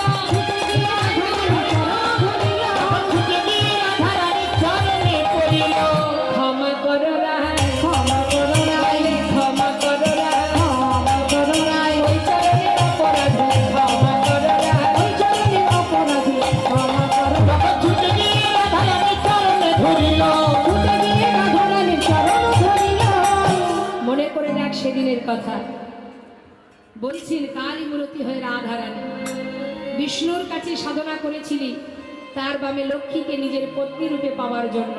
ক্ষমা করো রায় ক্ষমা করো রায় ক্ষমা করো রায় ক্ষমা করো রায় ওই চরণের অপরাধ ক্ষমা করো রায় ওই চরণের অপরাধী ক্ষমা করো ছুটে গিয়ে রাধারানীর চরণ ধরিল মনে করে দেখ সেদিনের কথা বলছেন কালী মূরতি হয়ে রাধারানী বিষ্ণুর কাছে সাধনা করেছিলি তার বামে লক্ষ্মীকে নিজের পত্নী রূপে পাওয়ার জন্য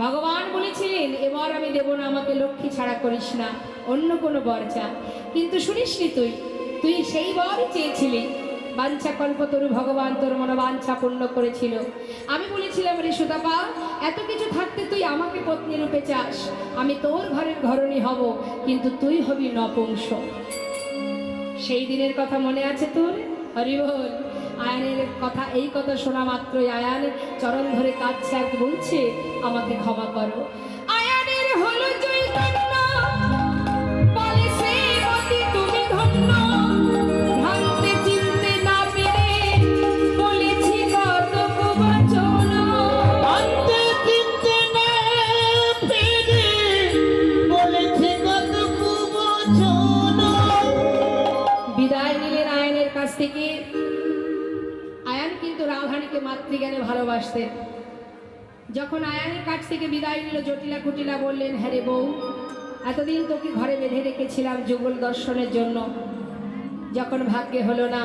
ভগবান বলেছিলেন এবার আমি দেব না আমাকে লক্ষ্মী ছাড়া করিস না অন্য কোনো বর চা কিন্তু শুনিসনি তুই সেই বর চেয়েছিলি বাঞ্ছা কল্পতরু ভগবান তোর মনোবাঞ্ছা পূর্ণ করেছিল আমি বলেছিলাম রে সুতাপা এত কিছু থাকতে তুই আমাকে পত্নী রূপে চাস আমি তোর ঘরের ঘরণী হব কিন্তু তুই হবি নপুংস সেই দিনের কথা মনে আছে তোর হরি বল আয়ানের কথা এই কথা শোনা মাত্রই আয়ান চরণ ধরে কাঁদছে আর বলছে আমাকে ক্ষমা করো আয়ানের হলো চৈতন্য বলে শ্রীমতী তুমি ধন্য ভাবতে চিনতে না পেরে বলেছি কত কুবচন ভাবতে চিনতে না পেরে বলেছি কত কুবচন। বিদায় নিলেন আয়ানের কাছ থেকে আয়ান কিন্তু রাধারানীকে মাতৃজ্ঞানে ভালোবাসতেন যখন আয়ানের কাছ থেকে বিদায় নিল জটিলা কুটিলা বললেন হ্যাঁ রে বউ এতদিন তোকে ঘরে বেঁধে রেখেছিলাম যুগল দর্শনের জন্য যখন ভাগ্যে হলো না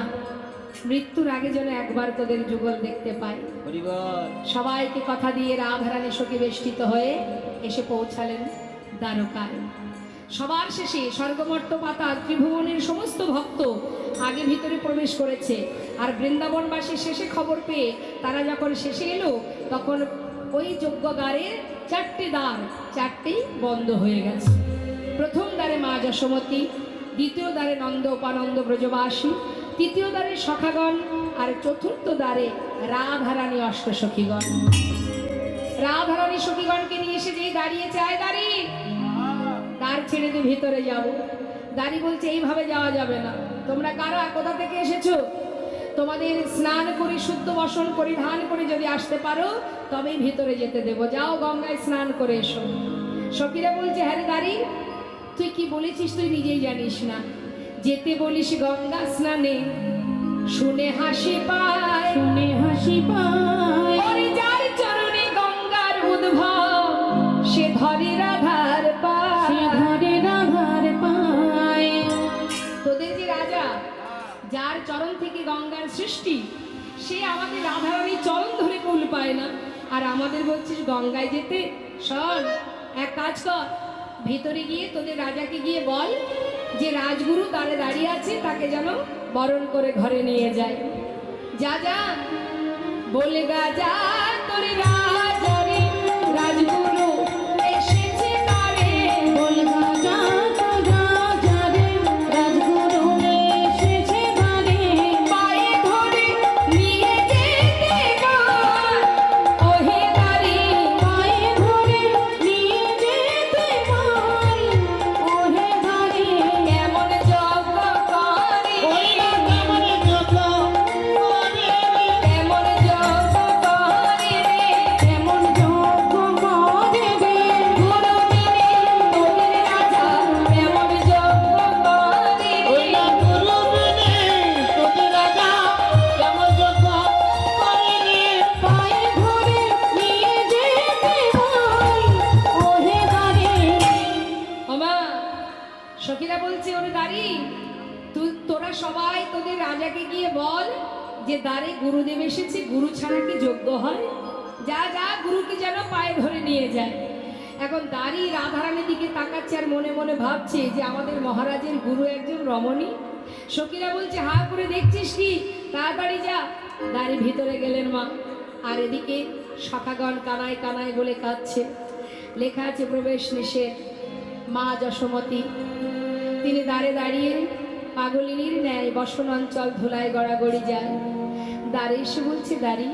মৃত্যুর আগে যেন একবার তোদের যুগল দেখতে পাই সবাইকে কথা দিয়ে রাধারানী শোকে বেষ্টিত হয়ে এসে পৌঁছালেন দ্বারকায় সবার শেষে স্বর্গমর্ত পাতা ত্রিভুবনের সমস্ত ভক্ত আগে ভিতরে প্রবেশ করেছে আর বৃন্দাবনবাসী শেষে খবর পেয়ে তারা যখন শেষে এলো তখন ওই যজ্ঞগারের 4টে দ্বার 4টেই বন্ধ হয়ে গেছে প্রথম দ্বারে মা যশোমতী দ্বিতীয় দ্বারে নন্দ উপানন্দ ব্রজবাসী তৃতীয় দ্বারে সখাগণ আর চতুর্থ দ্বারে রাধারানী অষ্টসখীগণ রাধারানী সখীগণকে নিয়ে এসে যেই দাঁড়িয়েছে আয় দাঁড়ি দ্বার ছেড়ে দিয়ে ভিতরে যাব দাঁড়ি বলছে এইভাবে যাওয়া যাবে না তোমরা কারা কোথা থেকে এসেছো তোমাদের স্নান করে শুদ্ধ বসন পরিধান করে যদি আসতে পারো তবেই ভিতরে যেতে দেবো যাও গঙ্গায় স্নান করে এসো সখীরা বলছে হ্যাঁ রে দাঁড়ি তুই কি বলেছিস তুই নিজেই জানিস না যেতে বলিস গঙ্গা স্নানে শুনে হাসি পায় শুনে হাসি পায় ওরে যার চরণে গঙ্গার উদ্ভব সে ধরে রাধার সে পায় ধরে রাধার পায় তোদের যে রাজা যার চরণ থেকে গঙ্গার সৃষ্টি সে আমাদের রাধারানীর চরণ ধরে কুল পায় না আর আমাদের বলছিস গঙ্গায় যেতে শোন এক কাজ কর ভিতরে গিয়ে তোদের রাজাকে গিয়ে বল যে রাজগুরু দ্বারে দাঁড়িয়ে আছে তাকে যেন বরণ করে ঘরে নিয়ে যায় যা যা বলে গা যা তোর রাজারে রাজগুরু এসেছে তারে বল রাজা তো রাজা রে রাজগুরু এসেছে বারে পায়ে ধরে নিয়ে যেতে বল ওহে নারী পায়ে ধরে নিয়ে যেতে বল ওহে ধারে কেমন যজ্ঞ করে ওই না কেমন যজ্ঞ করে রে, কেমন যজ্ঞ সখীরা বলছে ওরে দাঁড়ি, তোরা সবাই তোদের রাজাকে গিয়ে বল যে দ্বারে গুরুদেব এসেছে, গুরু ছাড়া কি যোগ্য হয়? যা যা, গুরুকে যেন পায়ে ধরে নিয়ে যায়। এখন দাঁড়ি রাধারানীর দিকে তাকাচ্ছে আর মনে মনে ভাবছে যে আমাদের মহারাজের গুরু একজন রমণী। সখীরা বলছে হা করে দেখছিস কি, তাড়াতাড়ি যা। দাঁড়ি ভিতরে গেলেন মা, আর এদিকে সখাগণ কানায় কানায় বলে কাঁদছে। লেখা আছে প্রবেশ নিষেধ। মা যশোমতী তিনি দাঁড়ে দাঁড়িয়ে পাগলিনীর ন্যায় বসন অঞ্চল ধুলায় গড়াগড়ি যায়। দাঁড়ে এসে বলছে দাঁড়ি,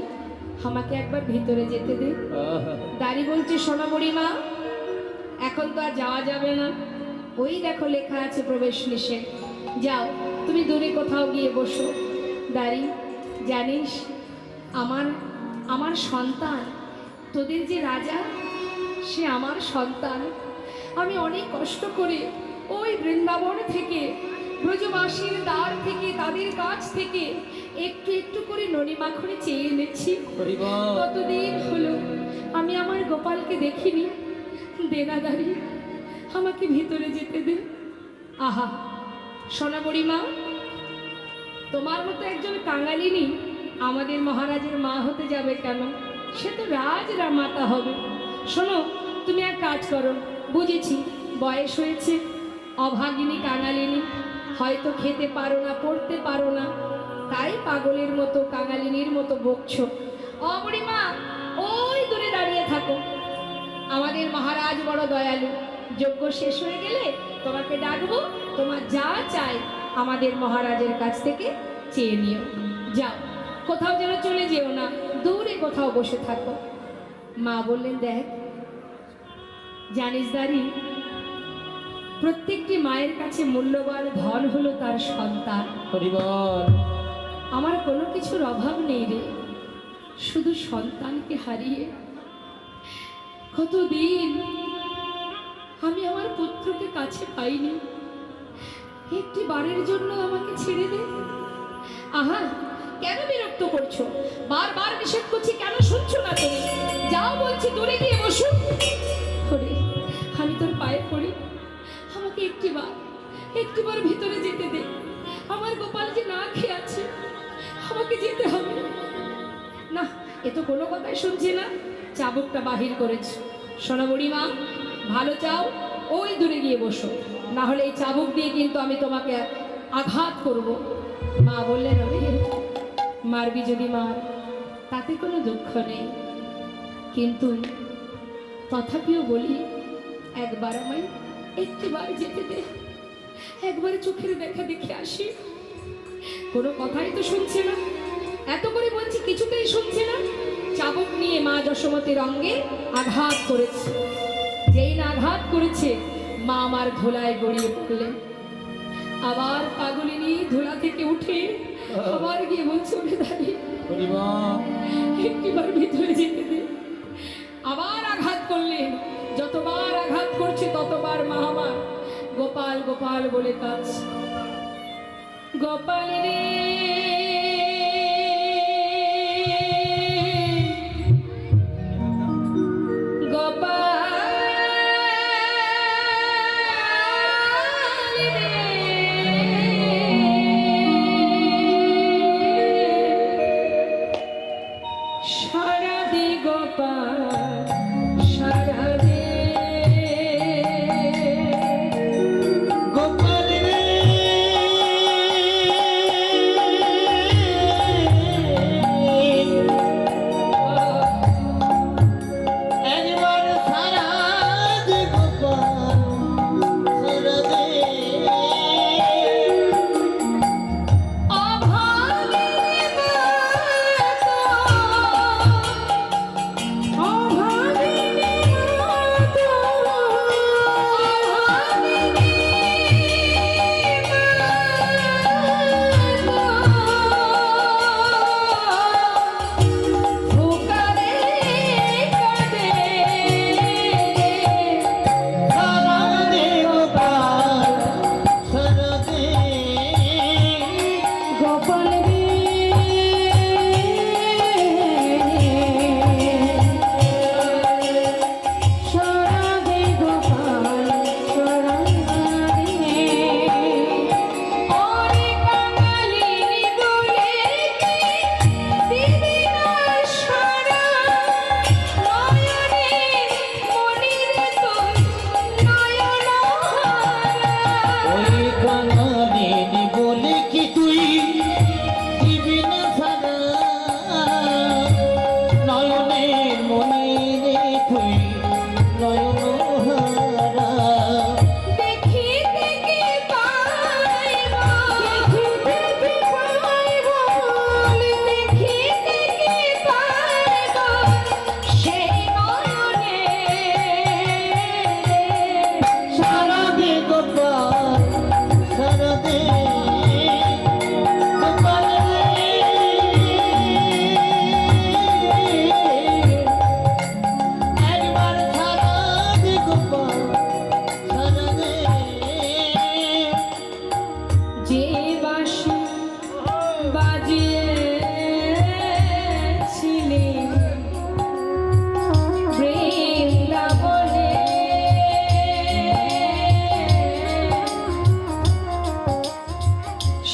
আমাকে একবার ভিতরে যেতে দে। দাঁড়ি বলছে শোনো বুড়িমা, এখন তো আর যাওয়া যাবে না, ওই দেখো লেখা আছে প্রবেশ নিষেধ, যাও তুমি দূরে কোথাও গিয়ে বসো। দাঁড়ি জানিস, আমার সন্তান, তোদের যে রাজা সে আমার সন্তান। আমি অনেক কষ্ট করে ওই বৃন্দাবন থেকে, ব্রজবাসীর দ্বার থেকে, তাদের কাছ থেকে একটু একটু করে ননিমাখনে চেয়ে এনেছি। কতদিন হলো আমি আমার গোপালকে দেখিনি। দেনা দাঁড়ি, আমাকে ভিতরে যেতে দে। আহা সোনা বুড়িমা, তোমার মতো একজন কাঙালিনী আমাদের মহারাজের মা হতে যাবে কেন? সে তো রাজমাতা হবে। শোনো, তুমি এক কাজ করো, বুঝেছি বয়স হয়েছে, অভাগিনী কাঙালিনী, হয়তো খেতে পারো না, পড়তে পারো না, তাই পাগলের মতো কাঙালিনীর মতো বকছো। ও বুড়িমা, ওই দূরে দাঁড়িয়ে থাকো। আমাদের মহারাজ বড় দয়ালু, যজ্ঞ শেষ হয়ে গেলে তোমাকে ডাকবো, তোমার যা চাই আমাদের মহারাজের কাছ থেকে চেয়ে নিও। যাও, কোথাও যেন চলে যেও না, দূরে কোথাও বসে থাকো। মা বললেন দেখ জানিস দাঁড়ি, প্রত্যেকটি মায়ের কাছে মূল্যবান ধন হলো তার সন্তান। আমার কোনো কিছুর অভাব নেই রে, শুধু সন্তানকে হারিয়ে কতদিন আমি আমার পুত্রকে কাছে পাইনি। একটি বারের জন্য আমাকে ছেড়ে দে। আহা, কেন বিরক্ত করছো? বারবার নিষেধ করছি, কেন শুনছো না তুমি? যাও বলছি, দূরে গিয়ে বসো। ওরে, আমি তোর পায়ে পড়ি, আমাকে একটিবার ভিতরে যেতে দে। আমার গোপাল যে না খেয়ে আছে, আমাকে যেতে হবে। না, এ তো কোনো কথাই শুনছে না। চাবুকটা বাহির করেছে। সোনা বুড়িমা, ভালো চাও ওই দূরে গিয়ে বসো, না হলে এই চাবুক দিয়ে কিন্তু আমি তোমাকে আঘাত করব। মা বললেন ওরে, মারবি যদি মার, তাতে কোনো দুঃখ নেই, কিন্তু তথাপিও বলি একবার আমায় একটিবার যেতে দে, একবার চোখের দেখা দেখে আসি। কোনো কথাই তো শুনছে না, এত করে বলছি কিছুতেই শুনছে না। চাবুক নিয়ে মা যশোমতীর অঙ্গে আঘাত করেছে। যেই না আঘাত করেছে, মা আমার ধুলায় গড়িয়ে পড়লেন। আবার পাগলিনী ধুলা থেকে উঠে আবার গিয়ে বলছে ওরে দাঁড়িয়ে একটিবার ভিতরে যেতে দে। আবার আঘাত করলেন। যতবার আঘাত করছে ততবার মা আমার গোপাল গোপাল বলে কাঁদছে। গোপাল রে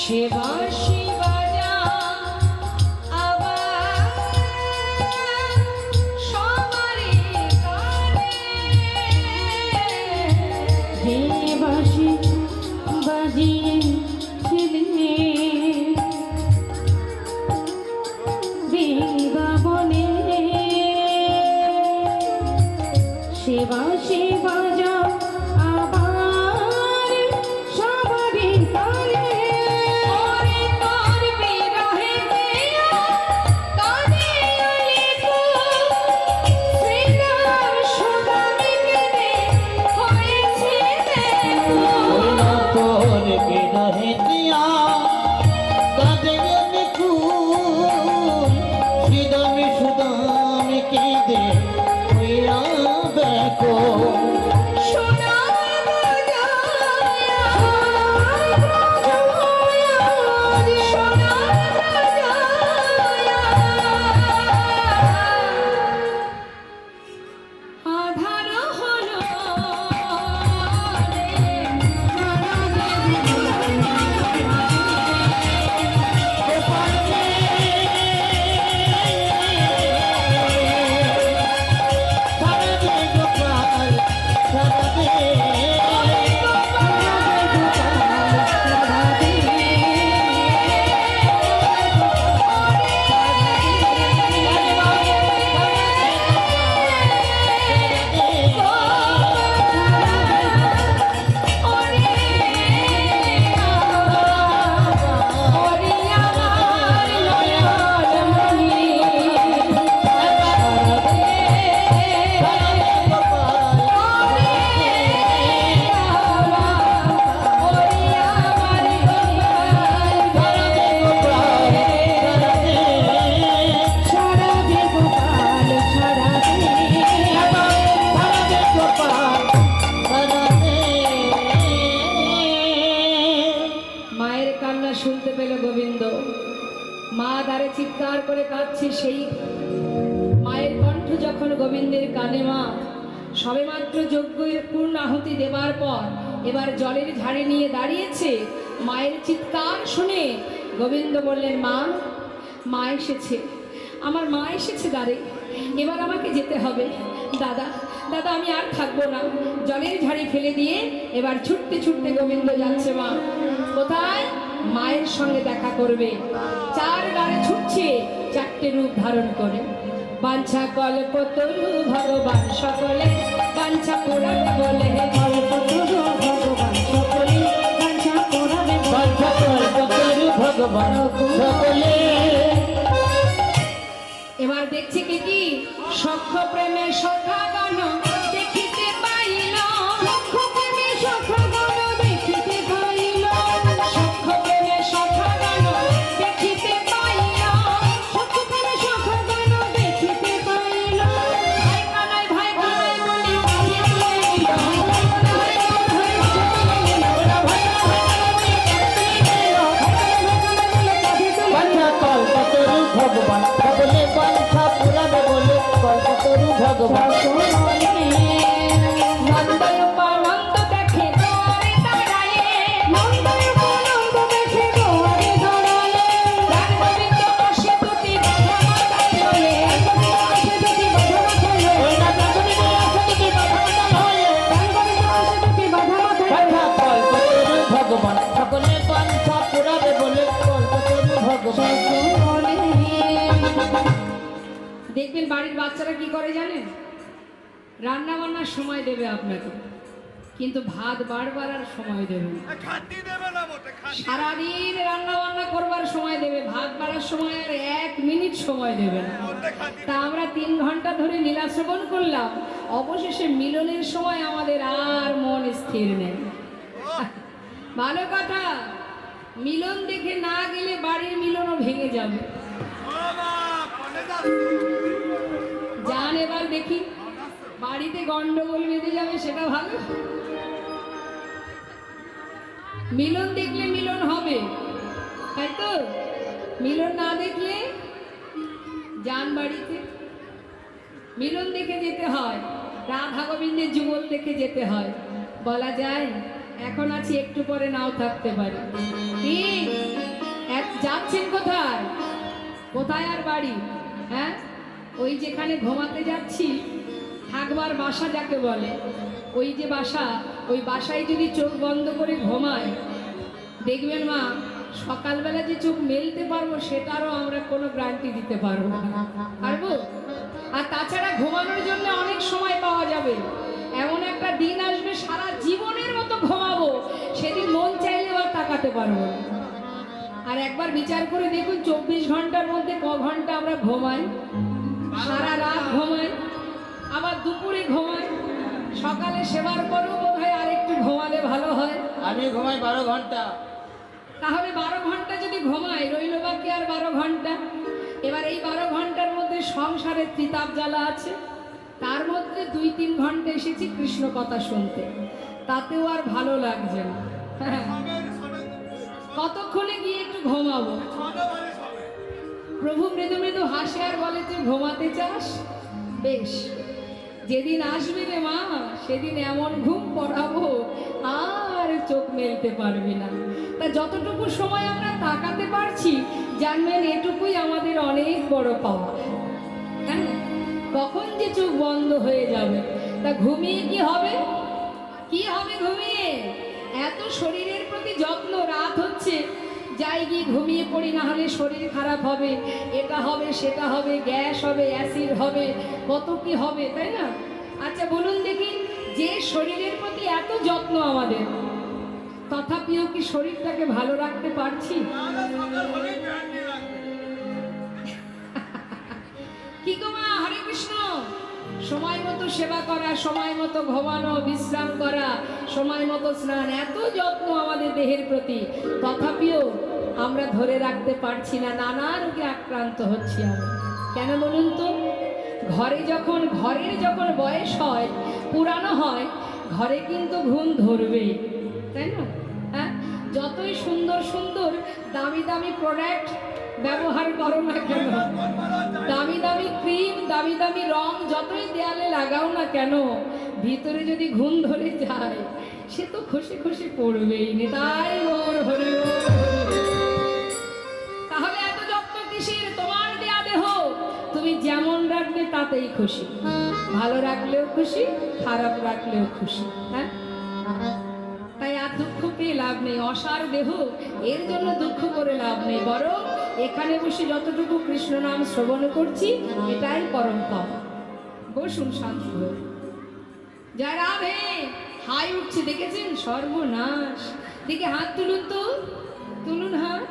সে বাঁশি বাজা আবার সবারই কানে। যে বাঁশি বাজিয়েছিলে বৃন্দাবনে, সে বাঁশি বাজা আবার সবারই কানে। ওরে তোর বিরহে দিয়া কাঁদিয়ালি গো, শ্রীরাম সুদামিকে হয়েছে দেখো। ওই না তোর বিরহে দিয়া কাঁদে নিকুল, সুদামি সুদামি কেঁদে হইয়া ব্যাকুল। সোনার বাজায়া, সোনার বাজায়া, আধার হলো রে। সারাদে গোপাল সারাদে, মায়ের কান্না শুনতে পেল গোবিন্দ। মা দ্বারে চিৎকার করে কাঁদছে। সেই মায়ের কণ্ঠ যখন গোবিন্দের কানে, মা সবেমাত্র যজ্ঞের পূর্ণ আহুতি দেবার পর এবার জলের ঝাড়ি নিয়ে দাঁড়িয়েছে। মায়ের চিৎকার শুনে গোবিন্দ বললেন, মা, মা এসেছে, আমার মা এসেছে দ্বারে, এবার আমাকে যেতে হবে। দাদা, দাদা, আমি আর থাকবো না। জলের ঝাড়ি ফেলে দিয়ে এবার ছুটতে ছুটতে গোবিন্দ যাচ্ছে। মা কোথায়? মায়ের সঙ্গে দেখা করবে। চার দ্বারে ছুটছে, চারটে রূপ ধারণ করে। বাঞ্ছা কল্পতরু ভগবান সকলে, বাঞ্ছা পুরাণ বলে কল্পতরু ভগবান সকলে, বাঞ্ছা পুরাণে বাঞ্ছা কল্পতরু ভগবান সকলে। এবার দেখছে কি কি সখ্য প্রেমে সখা গান দেখিতে পাইল, সখ্য প্রেমে সখা গান দেখিতে পাইল, সখ্য প্রেমে সখা গান দেখিতে পাইল, সখ্য প্রেমে সখা গান দেখিতে পাইল। ভাই কানাই বলি কাঁদিতে লাগিল, বাঞ্ছা কল্পতরু ভগবান সকলে, বাঞ্ছা পুরাবে বলে কল্পতরু ভগবান। নন্দরূপানন্দ দেখে দ্বারে দাঁড়ায়ে, নন্দরূপানন্দ দেখে দুয়ারে দাঁড়ালে, প্রাণ গোবিন্দ বসে দুটি বাধা মাথায় লয়ে, আসে দুটি বাধা মাথায় লয়ে, ওই না চাঁদনি নিয়ে আসে দুটি বাধা মাথায় হয়ে। রামগোবিন্দ আসে দুটি বাধা মাথায় লয়ে। বাঞ্ছা কল্পতরু ভগবান সকলে, বাঞ্ছা পুরাবে বলে কল্পতরু ভগবান। দেখবেন বাড়ির বাচ্চারা কি করে জানেন? রান্না বান্নার সময় দেবে আপনাকে, কিন্তু ভাত বাড়বার আর সময় দেবে না। খাটি দেবে না মোটে, খাটি সারাদিন রান্না বান্না করবার সময় দেবে, ভাত বাড়ার সময় আর 1 মিনিট সময় দেবে না। মোটে খাটি। তা আমরা 3 ঘন্টা ধরে লীলা শ্রবণ করলাম, অবশেষে মিলনের সময় আমাদের আর মন স্থির নেই। ভালো কথা, মিলন দেখে না গেলে বাড়ির মিলনও ভেঙে যাবে। বাবা, কোনে যাচ্ছ? যান এবার দেখি, বাড়িতে গন্ডগোল বেঁধে যাবে, সেটা ভালো। মিলন দেখলে মিলন হবে, তাই তো? মিলন না দেখলে যান বাড়িতে। মিলন দেখে যেতে হয়, রাধা গোবিন্দের যুগল দেখে যেতে হয়। বলা যায় এখন আছি, একটু পরে নাও থাকতে পারি। কি যাচ্ছেন কোথায়? কোথায় আর বাড়ি? হ্যাঁ, ওই যেখানে ঘুমাতে যাচ্ছি, থাকবার বাসা যাকে বলে, ওই যে বাসা, ওই বাসায় যদি চোখ বন্ধ করে ঘুমায়, দেখবেন মা সকালবেলা যে চোখ মেলতে পারবো সেটারও আমরা কোনো গ্যারান্টি দিতে পারবো না। পারবো? আর তাছাড়া ঘুমানোর জন্য অনেক সময় পাওয়া যাবে, এমন একটা দিন আসবে সারা জীবনের মতো ঘুমাবো, সেদিন মন চাইলে আর তাকাতে পারবো না। আর একবার বিচার করে দেখুন 24 ঘন্টার মধ্যে ক ঘন্টা আমরা ঘুমাই? সারা রাত ঘুমাই, আবার দুপুরে ঘুমাই, সকালে সেবার পরেও বোধ হয় আর একটু ঘুমালে ভালো হয়। আমি ঘুমাই 12 ঘন্টা। তাহলে 12 ঘন্টা যদি ঘুমাই, রইল বাকি আর 12 ঘন্টা। এবার এই 12 ঘন্টার মধ্যে সংসারের ত্রিতাপ জ্বালা আছে, তার মধ্যে 2-3 ঘন্টা এসেছি কৃষ্ণ কথা শুনতে, তাতেও আর ভালো লাগছে না। হ্যাঁ, কতক্ষণে গিয়ে একটু ঘুমাবো। প্রভু মৃদু মৃদু হাসে আর বলে, তুই ঘুমাতে চাস? বেশ, যেদিন আসবে রে মা, সেদিন এমন ঘুম পড়াবো আর চোখ মেলতে পারবি না। তা যতটুকু সময় আমরা তাকাতে পারছি, জানবেন এটুকুই আমাদের অনেক বড় পাওয়া। হ্যাঁ, কখন যে চোখ বন্ধ হয়ে যাবে, তা ঘুমিয়ে কি হবে? কি হবে ঘুমিয়ে? এত শরীরের প্রতি যত্ন, রাত হচ্ছে যাই গিয়ে ঘুমিয়ে পড়ি, না হলে শরীর খারাপ হবে, এটা হবে সেটা হবে, গ্যাস হবে, অ্যাসিড হবে, কত কি হবে, তাই না? আচ্ছা বলুন দেখি, যে শরীরের প্রতি এত যত্ন আমাদের, তথাপিও কি শরীরটাকে ভালো রাখতে পারছি? কি গো মা, হরে কৃষ্ণ, সময় মতো সেবা করা, সময় মতো ঘুমানো, বিশ্রাম করা, সময় মতো স্নান, এত যত্ন আমাদের দেহের প্রতি, তথাপিও আমরা ধরে রাখতে পারছি না, নানা রোগে আক্রান্ত হচ্ছি আমরা। কেন বলুন তো? ঘরের যখন বয়স হয়, পুরানো হয়, ঘরে কিন্তু ঘুম ধরবেই, তাই না? হ্যাঁ, যতই সুন্দর সুন্দর দামি দামি প্রোডাক্ট ব্যবহার করো না কেন, দামি দামি ক্রিম, দামি দামি রং যতই দেয়ালে লাগাও না কেন, ভিতরে যদি ঘুম ধরে যায়, সে তো খুশি খুশি পড়বেই। নিতাই গৌর হরি বল। তাহলে এত যত্ন কিসের? তোমার দেয়া দেহ তুমি যেমন রাখবে তাতেই খুশি, ভালো রাখলেও খুশি, খারাপ রাখলেও খুশি। হ্যাঁ, তাই আর দুঃখ পেয়ে লাভ নেই। অসার দেহ, এর জন্য দুঃখ করে লাভ নেই, বরং এখানে বসে যতটুকু কৃষ্ণ নাম শ্রবণ করছি, এটাই পরম পাওয়া। বসুন শান্ত হয়ে। যারা রাধে হাই উঠছে দেখেছেন? সর্বনাশ। দেখে হাত তুলুন তো, তুলুন হাত।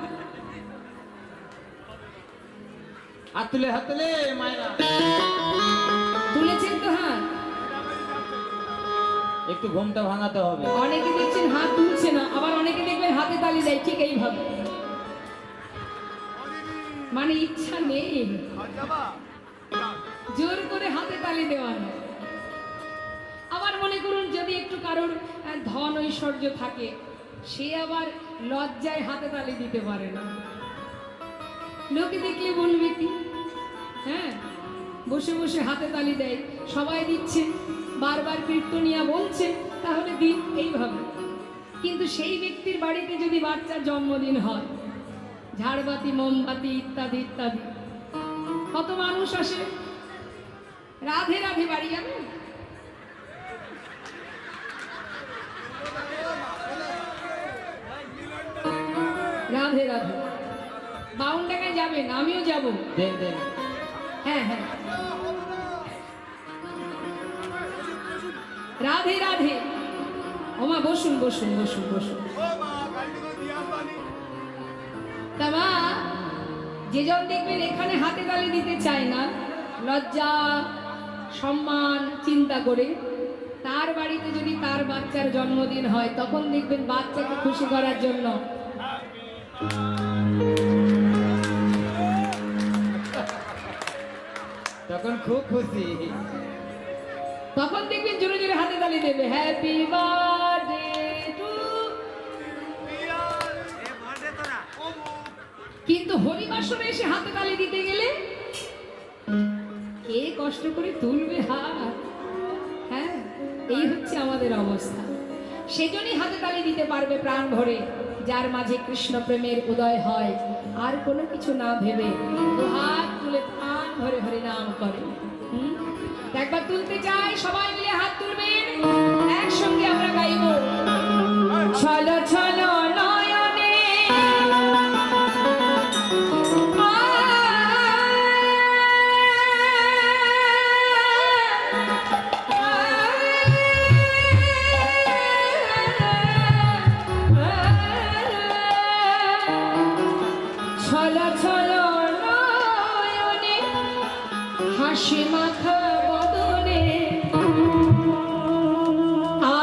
হাত তুলে মায়েরা তুলেছেন তো হাত? একটু ঘুমটা ভাঙাতে হবে। অনেকে দেখছেন হাত তুলছে না, আবার অনেকে দেখবেন হাতে তালি দেয়, ঠিক এইভাবে, মানে ইচ্ছা নেই, জোর করে হাতে তালি দেওয়া না। আবার মনে করুন যদি একটু কারোর ধন ঐশ্বর্য থাকে, সে আবার লজ্জায় হাতে তালি দিতে পারে না, লোকে দেখলে বলবে কি? হ্যাঁ, বসে বসে হাতে তালি দেয়, সবাই দিচ্ছে, বারবার কীর্তনিয়া বলছে, তাহলে দিন এইভাবে। কিন্তু সেই ব্যক্তির বাড়িতে যদি বাচ্চার জন্মদিন হয়, ঝাড়বাতি, মোমবাতি ইত্যাদি ইত্যাদি, কত মানুষ আসে, রাধে রাধে বাড়ি যাবে, রাধে রাধে, বাউন্ডাকায় যাবেন, আমিও যাব। দেন দেন। হ্যাঁ হ্যাঁ, রাধে রাধে। ওমা বসুন বসুন বসুন বসুন। তা মা, যেজন দেখবেন এখানে হাতে তালি দিতে চায় না, লজ্জা সম্মান চিন্তা করে, তার বাড়িতে যদি তার বাচ্চার জন্মদিন হয়, তখন দেখবেন বাচ্চাকে খুশি করার জন্য তখন খুব খুশি, তখন দেখবেন জোরে জোরে হাতে তালি দেবে, হ্যাপি বার্থডে টু। কিন্তু হরিবাসরে এসে হাতে তালি দিতে গেলে কে কষ্ট করে তুলবে হাত? হ্যাঁ, এই হচ্ছে আমাদের অবস্থা। সেজন্যই হাতে তালি দিতে পারবে প্রাণ ভরে, যার মাঝে কৃষ্ণ প্রেমের উদয় হয়, আর কোনো কিছু না ভেবে দু হাত তুলে প্রাণ ভরে হরি নাম করে। একবার তুলতে চাই, সবাই মিলে হাত তুলবেন, একসঙ্গে আমরা গাইব। চলো চলো নয়নে ছলো ছলো নয়নে হাসি মাখা বদনে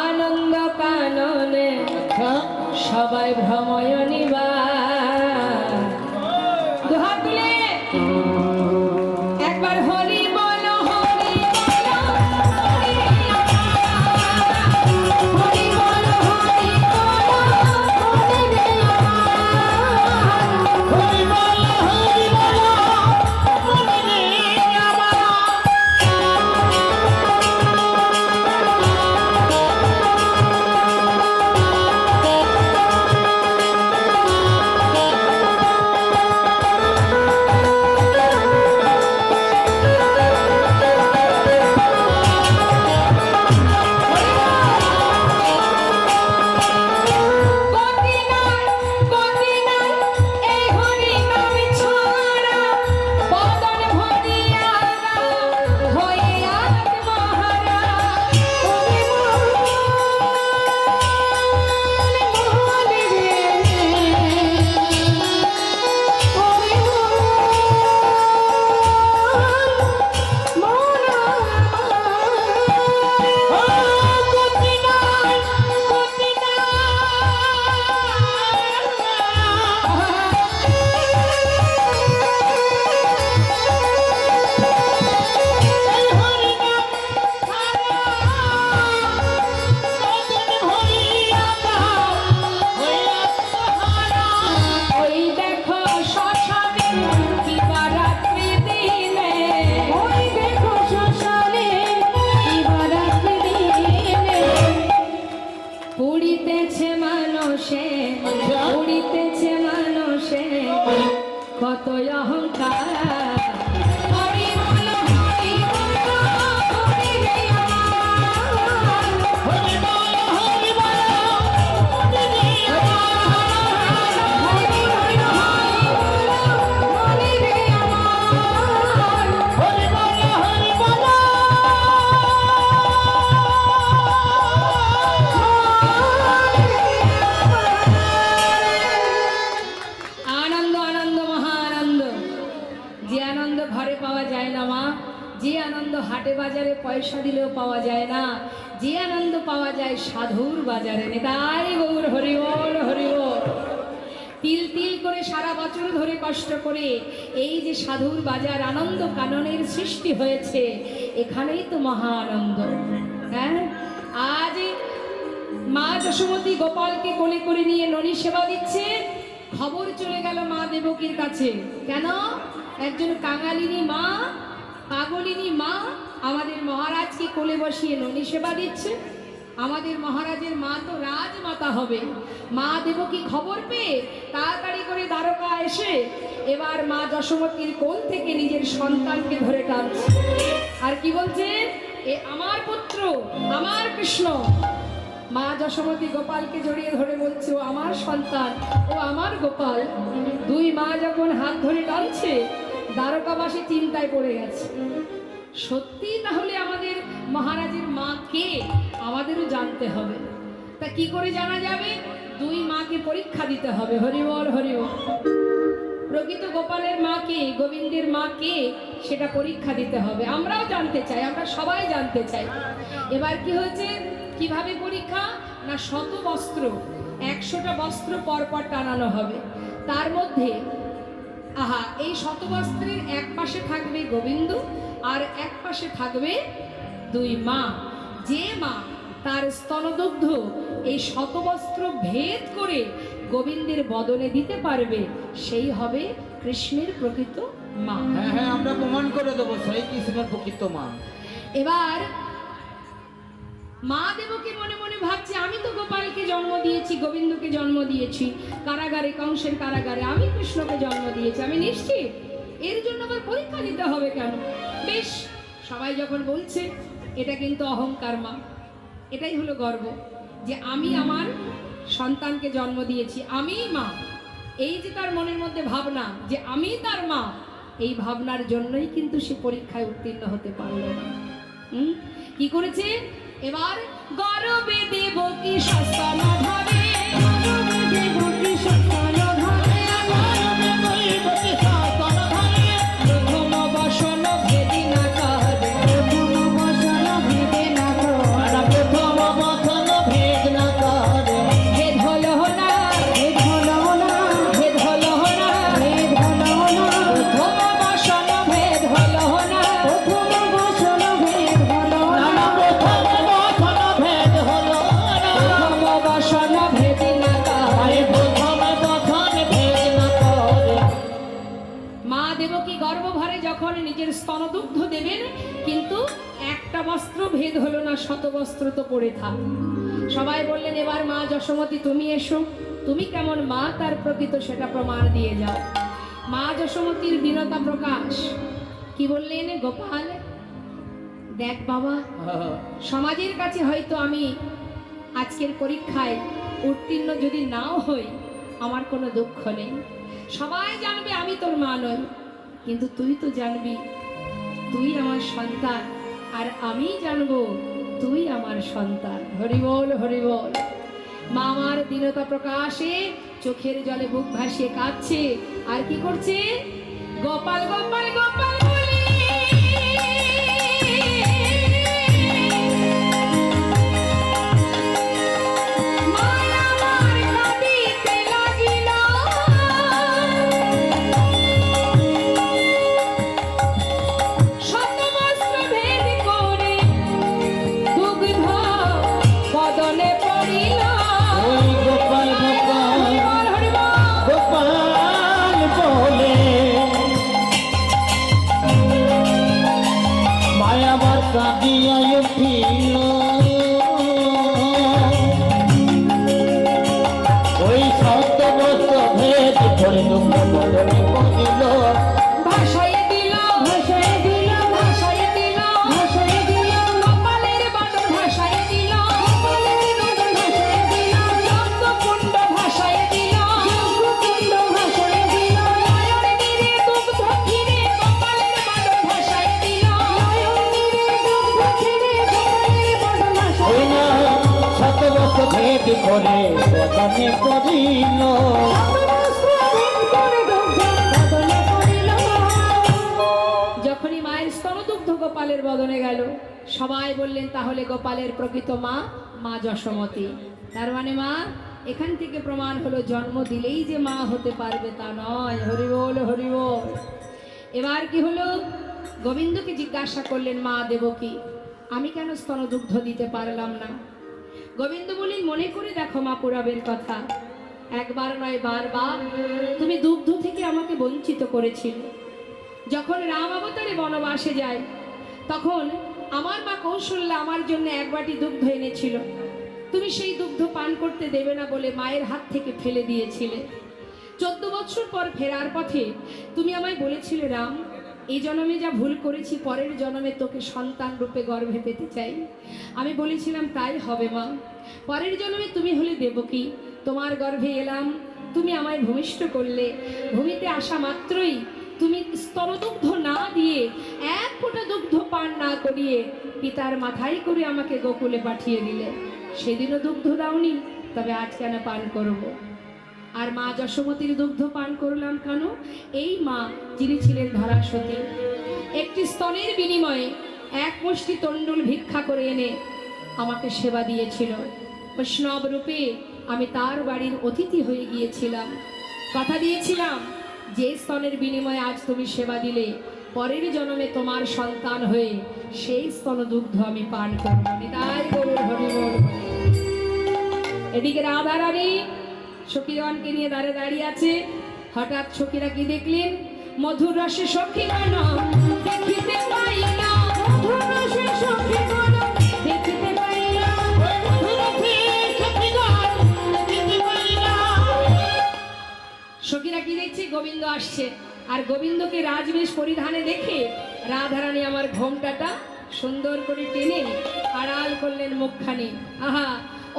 আনন্দ কাননে সবাই ভ্রময় নিবার। দুহাত তুলে একবার হরি বলো, হরি বলো, হরি হরি বলো, হরি বলো, হরি রে আমার। হরি বল হরি বল হরি রে আমার। গতি নাই এই হরি নাম ছড়া, বদন ভরিয়া হইয়া মহারা। হরি ওই দেখো শ্মশানে কি বারাত্রি দিনে, ওই দেখো শ্মশানে কি বারাত্রি দিনে পুড়িতেছে মানুষে, পুড়িতেছে মানুষে কত অহংকার। হরি বলো, হরি বলো, হরি রে আমার। হরি বল হরি বল হরি রে আমার। হরি বলো, হরি রে আমার। হরি বল হরি বল আনন্দ আনন্দ মহা আনন্দ, যে আনন্দ ঘরে পাওয়া যায় না মা, যে আনন্দ হাটে বাজারে পয়সা দিলেও পাওয়া যায় না, যে আনন্দ পাওয়া যায় সাধুর বাজারে। নেতাই গৌর হরি বল হরি বল। তিল তিল করে সারা বছর ধরে কষ্ট করে এই যে সাধুর বাজার আনন্দ কাননের সৃষ্টি হয়েছে, এখানেই তো মহা আনন্দ। হ্যাঁ, আজ মা যশোমতী গোপালকে কোলে করে নিয়ে ননী সেবা দিচ্ছে, খবর চলে গেল মা দেবকীর কাছে। কেন? একজন কাঙালিনী মা, পাগলিনী মা আমাদের মহারাজকে কোলে বসিয়ে ননী সেবা দিচ্ছে। আমাদের মহারাজের মা তো রাজমাতা হবে। মা দেবকী খবর পেয়ে তাড়াতাড়ি করে দ্বারকা এসে এবার মা যশোমতীর কোল থেকে নিজের সন্তানকে ধরে টানছে, আর কি বলছে, এ আমার পুত্র, আমার কৃষ্ণ। মা যশোমতী গোপালকে জড়িয়ে ধরে বলছে, ও আমার সন্তান, ও আমার গোপাল। দুই মা যখন হাত ধরে টানছে, দ্বারকাবাসী চিন্তায় পড়ে গেছে। সত্যি তাহলে আমাদের মহারাজের মা কে, আমাদেরও জানতে হবে। তা কি করে জানা যাবে? দুই মাকে পরীক্ষা দিতে হবে। হরি বল হরি বল। প্রকৃত গোপালের মা কে, গোবিন্দের মা কে, সেটা পরীক্ষা দিতে হবে। আমরাও জানতে চাই, আমরা সবাই জানতে চাই। এবার কি হয়েছে, কিভাবে পরীক্ষা না, 100 বস্ত্র, 100টা বস্ত্র পরপর টানানো হবে। তার মধ্যে এই 100 বস্ত্রের এক পাশে থাকবে গোবিন্দ, আর এক পাশে থাকবে দুই মা। যে মা তার স্তনদগ্ধ এই 100 বস্ত্র ভেদ করে গোবিন্দের বদনে দিতে পারবে, সেই হবে কৃষ্ণের প্রকৃত মা। হ্যাঁ হ্যাঁ, আমরা প্রমাণ করে দেবো সেই কৃষ্ণের প্রকৃত মা। এবার মা দেবকী মনে মনে ভাবছে আমি তো গোপালকে জন্ম দিয়েছি, গোবিন্দকে জন্ম দিয়েছি কারাগারে, কংসের কারাগারে আমি কৃষ্ণকে জন্ম দিয়েছি, আমি নিশ্চিত, এর জন্য আবার পরীক্ষা দিতে হবে কেন? বেশ, সবাই যখন বলছে, এটা কিন্তু অহংকার মা, এটাই হলো গর্ব যে আমি আমার সন্তানকে জন্ম দিয়েছি, আমিই মা। এই যে তার মনের মধ্যে ভাবনা যে আমি তার মা, এই ভাবনার জন্যই কিন্তু সে পরীক্ষায় উত্তীর্ণ হতে পারল না। কি করেছে? এবার গর্বে দেবকী শাসন ধরে, গর্বে দেবকী শাসন ধরে, গর্বে দেবকী শাসন ধরে, প্রথম বসন ভেদি না করে, প্রথম বসন ভেদে না করে, প্রথম বচন ভেদ না করে, ভেদ হলো না, ভেদ হলো না, ভেদ হলো না, ভেদ হলো না, প্রথম বসন ভেদ হলো না, প্রথম বসন ভেদ হলো না না, প্রথম বচন ভেদ হলো না, প্রথম বসন ভেদি না করে। প্রথম বচন ভেদ না করে। মা দেবকী গর্ভভরে যখন নিজের স্তনদুগ্ধ দেবেন, কিন্তু একটা বস্ত্র ভেদ হলো না, শত বস্ত্র তো পড়ে থাক। সবাই বললেন এবার মা যশোমতী তুমি এসো, তুমি কেমন মা তার প্রকৃত সেটা প্রমাণ দিয়ে যাও। মা যশোমতীর দীনতা প্রকাশ, কি বললেন? গোপাল দেখ বাবা, সমাজের কাছে হয়তো আমি আজকের পরীক্ষায় উত্তীর্ণ যদি নাও হই, আমার কোনো দুঃখ নেই, সবাই জানবে আমি তোর মা নই, কিন্তু তুই তো জানবি তুই আমার সন্তান, আর আমি জানবো তুই আমার সন্তান। হরি বল, হরি বল। মা আমার দীনতা প্রকাশে চোখের জলে বুক ভাসিয়ে কাঁদছে, আর কি করছে? গোপাল গোপাল গোপাল বলে ওই গোপাল গোপাল গোপাল বলে মায়াবার কাঁদিয়া উঠিল, ওই শত বস্ত্র ভেদ করে দুঃখ বদনে পড়িল, ভাষায় দিল, ভাষায় দিল, ভাষায় দিল, ভাষায় দিল, কপালের বাদর ভাষায় দিল, কপালের বাঁধন ভাষায় দিল, যজ্ঞকুণ্ড ভাষায় দিল, যজ্ঞকুণ্ড ভাষায় দিল, নয়ন তীরে দুগ্ধ ঘিরে কপালের বাদর ভাষায় দিল, নয়ন নীরে দুগ্ধ ছিঁড়ে কপালের বাঁধন ভাষায় ওই না শত বস্ত্র ভেদ করে বদনে পড়িল। যখনই মায়ের স্তনদুগ্ধ গোপালের বদনে গেল, সবাই বললেন তাহলে গোপালের প্রকৃত মা মা যশোমতী। তার মানে মা, এখান থেকে প্রমাণ হলো জন্ম দিলেই যে মা হতে পারবে তা নয়। হরি বল, হরি বল। এবার কি হলো? গোবিন্দকে জিজ্ঞাসা করলেন মা দেবকী, আমি কেন স্তনদুগ্ধ দিতে পারলাম না? গোবিন্দ বললেন মনে করে দেখো মা পুরাবের কথা, একবার নয় বারবার তুমি দুগ্ধ থেকে আমাকে বঞ্চিত করেছিলে। যখন রাম অবতারে বনবাসে যায়, তখন আমার মা কৌশল্যা আমার জন্য এক বাটি দুগ্ধ এনেছিল, তুমি সেই দুগ্ধ পান করতে দেবে না বলে মায়ের হাত থেকে ফেলে দিয়েছিলে। 14 বছর পর ফেরার পথে তুমি আমায় বলেছিলে, রাম এই জন্মে যা ভুল করেছি পরের জন্মে তোকে সন্তান রূপে গর্ভে পেতে চাই। আমি বলেছিলাম তাই হবে মা, পরের জন্মে তুমি হলে দেবকী, তোমার গর্ভে এলাম, তুমি আমায় ভূমিষ্ঠ করলে। ভূমিতে আসা মাত্রই তুমি স্তনদুগ্ধ না দিয়ে, এক ফোঁটা দুগ্ধ পান না করিয়ে পিতার মাথায় করে আমাকে গোকুলে পাঠিয়ে দিলে। সেদিনও দুগ্ধ দাওনি, তবে আজ কেন পান করব? আর মা যশোমতীর দুগ্ধ পান করলাম কেন? এই মা যিনি ছিলেন ধরাসতী, একটি স্তনের বিনিময়ে এক মুষ্টি তণ্ডুল ভিক্ষা করে এনে আমাকে সেবা দিয়েছিল। বৈষ্ণব রূপে আমি তার বাড়ির অতিথি হয়ে গিয়েছিলাম, কথা দিয়েছিলাম যে স্তনের বিনিময়ে আজ তুমি সেবা দিলে, পরের জন্মে তোমার সন্তান হয়ে সেই স্তনদুগ্ধ আমি পান করব। নিতাই গৌর হরি বল। এদিকে রাধা রানী সখীগণকে নিয়ে দাঁড়িয়ে আছে। হঠাৎ সখীরা কি দেখলেন? মধুর রসে সখীগণ দেখিতে পাইলাম, মধুর রসে সখীগণ দেখিতে পাইলাম, গোবিন্দ আসছে, আর গোবিন্দকে রাজবেশ পরিধানে দেখে রাধারানী আমার ঘোমটাটা সুন্দর করে টেনে আড়াল করলেন মুখখানি। আহা,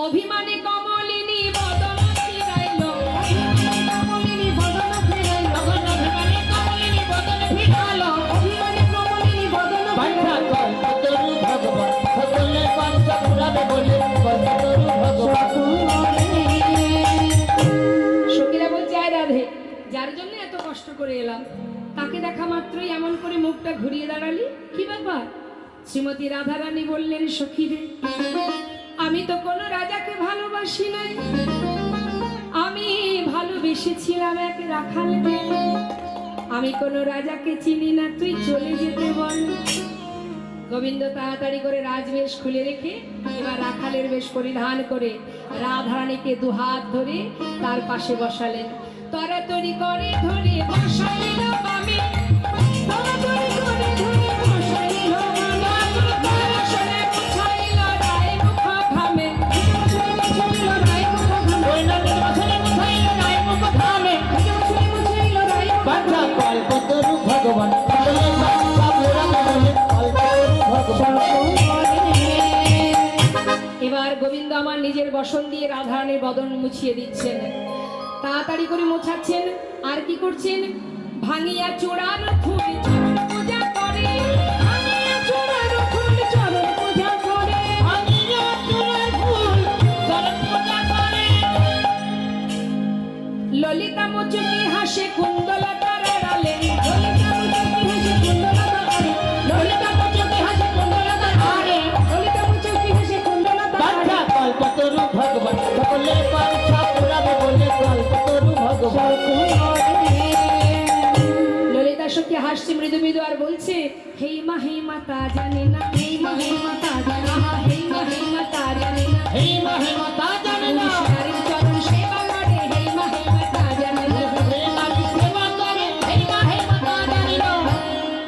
অভিমানী কমলিনী বদন ফিরাইল, কমলিনী বদন ফিরাইল, তখন অভিমানী কমলিনী বদন ফিরালো। অভিমানী কমলিনী বদন বাঞ্ছা কল্পতরু ভগবান সকলের বাঞ্ছা পুরাবে বলে কল্পতরু ভগবান। সখীরা বলছে, আয় রাধে, যার জন্য এত কষ্ট করে এলাম তাকে দেখা মাত্রই এমন করে মুখটা ঘুরিয়ে দাঁড়ালি, কি ব্যাপার? শ্রীমতী রাধারানী বললেন, সখীরে, আমি তো কোনো রাজাকে ভালোবাসি নাই, আমি ভালোবেসেছিলাম এক রাখালকে। আমি কোনো রাজাকে চিনি না, তুই চলে যেতে বল। গোবিন্দ তাড়াতাড়ি করে রাজবেশ খুলে রেখে এবার রাখালের বেশ পরিধান করে রাধারানীকে দুহাত ধরে তার পাশে বসালেন। তরাতরি করে ধরে বসাইল বামে, তরাতরি করে ধরে বসাইল বামে, আসনে মুছাইল রায় মুখ ঘামে, মুছাইল রায় মুখ ঘামে, ওই নদীর মাঝখানে মুছাইল রায় মুখ ঘামে। মুছাইল রায় মুখ বাঞ্ছা কল্পতরু ভগবান সকলের বাঞ্ছা পুরাবে বলে কল্পতরু ভগবান। এবার গোবিন্দ আমার নিজের বসন দিয়ে রাধারানীর বদন মুছিয়ে দিচ্ছেন, তাড়াতাড়ি করে মোছাচ্ছেন। আর কি করছেন? ভাঙিয়া চূড়ার ফুল চরণ পূজা করে, ভাঙিয়া চূড়ার ফুল চরণ পূজা করে, ভাঙিয়া চূড়ার ফুল চরণ পূজা করে। ললিতা মুচুকি হাসে কুণ্ডলতার আড়ালে, ললিতা মুচুকি হাসে কুণ্ডলতার আড়ালে, ললিতা মুচুকি হাসে কুণ্ডলতার আড়ালে, ললিতা মুচুকি হাসে কুণ্ডলতার বাঞ্ছা আড়ালে। কল্পতরু ভগবান সকলের বাঞ্ছা পুরাবে বলে কল্পতরু ভগবান। ললিতা সখী হাসছে মৃদু মৃদু আর বলছে, হেই মা তা জানে না, হেই মা তা জানে না, হেই মা তা জানে না, হেই মহিমা তা জানে না, পুরুষ নারীর চরণ সেবা করে, হেই মা তা জানে না। হে নারী সেবা করে, হেই মহিমা তা জানে না।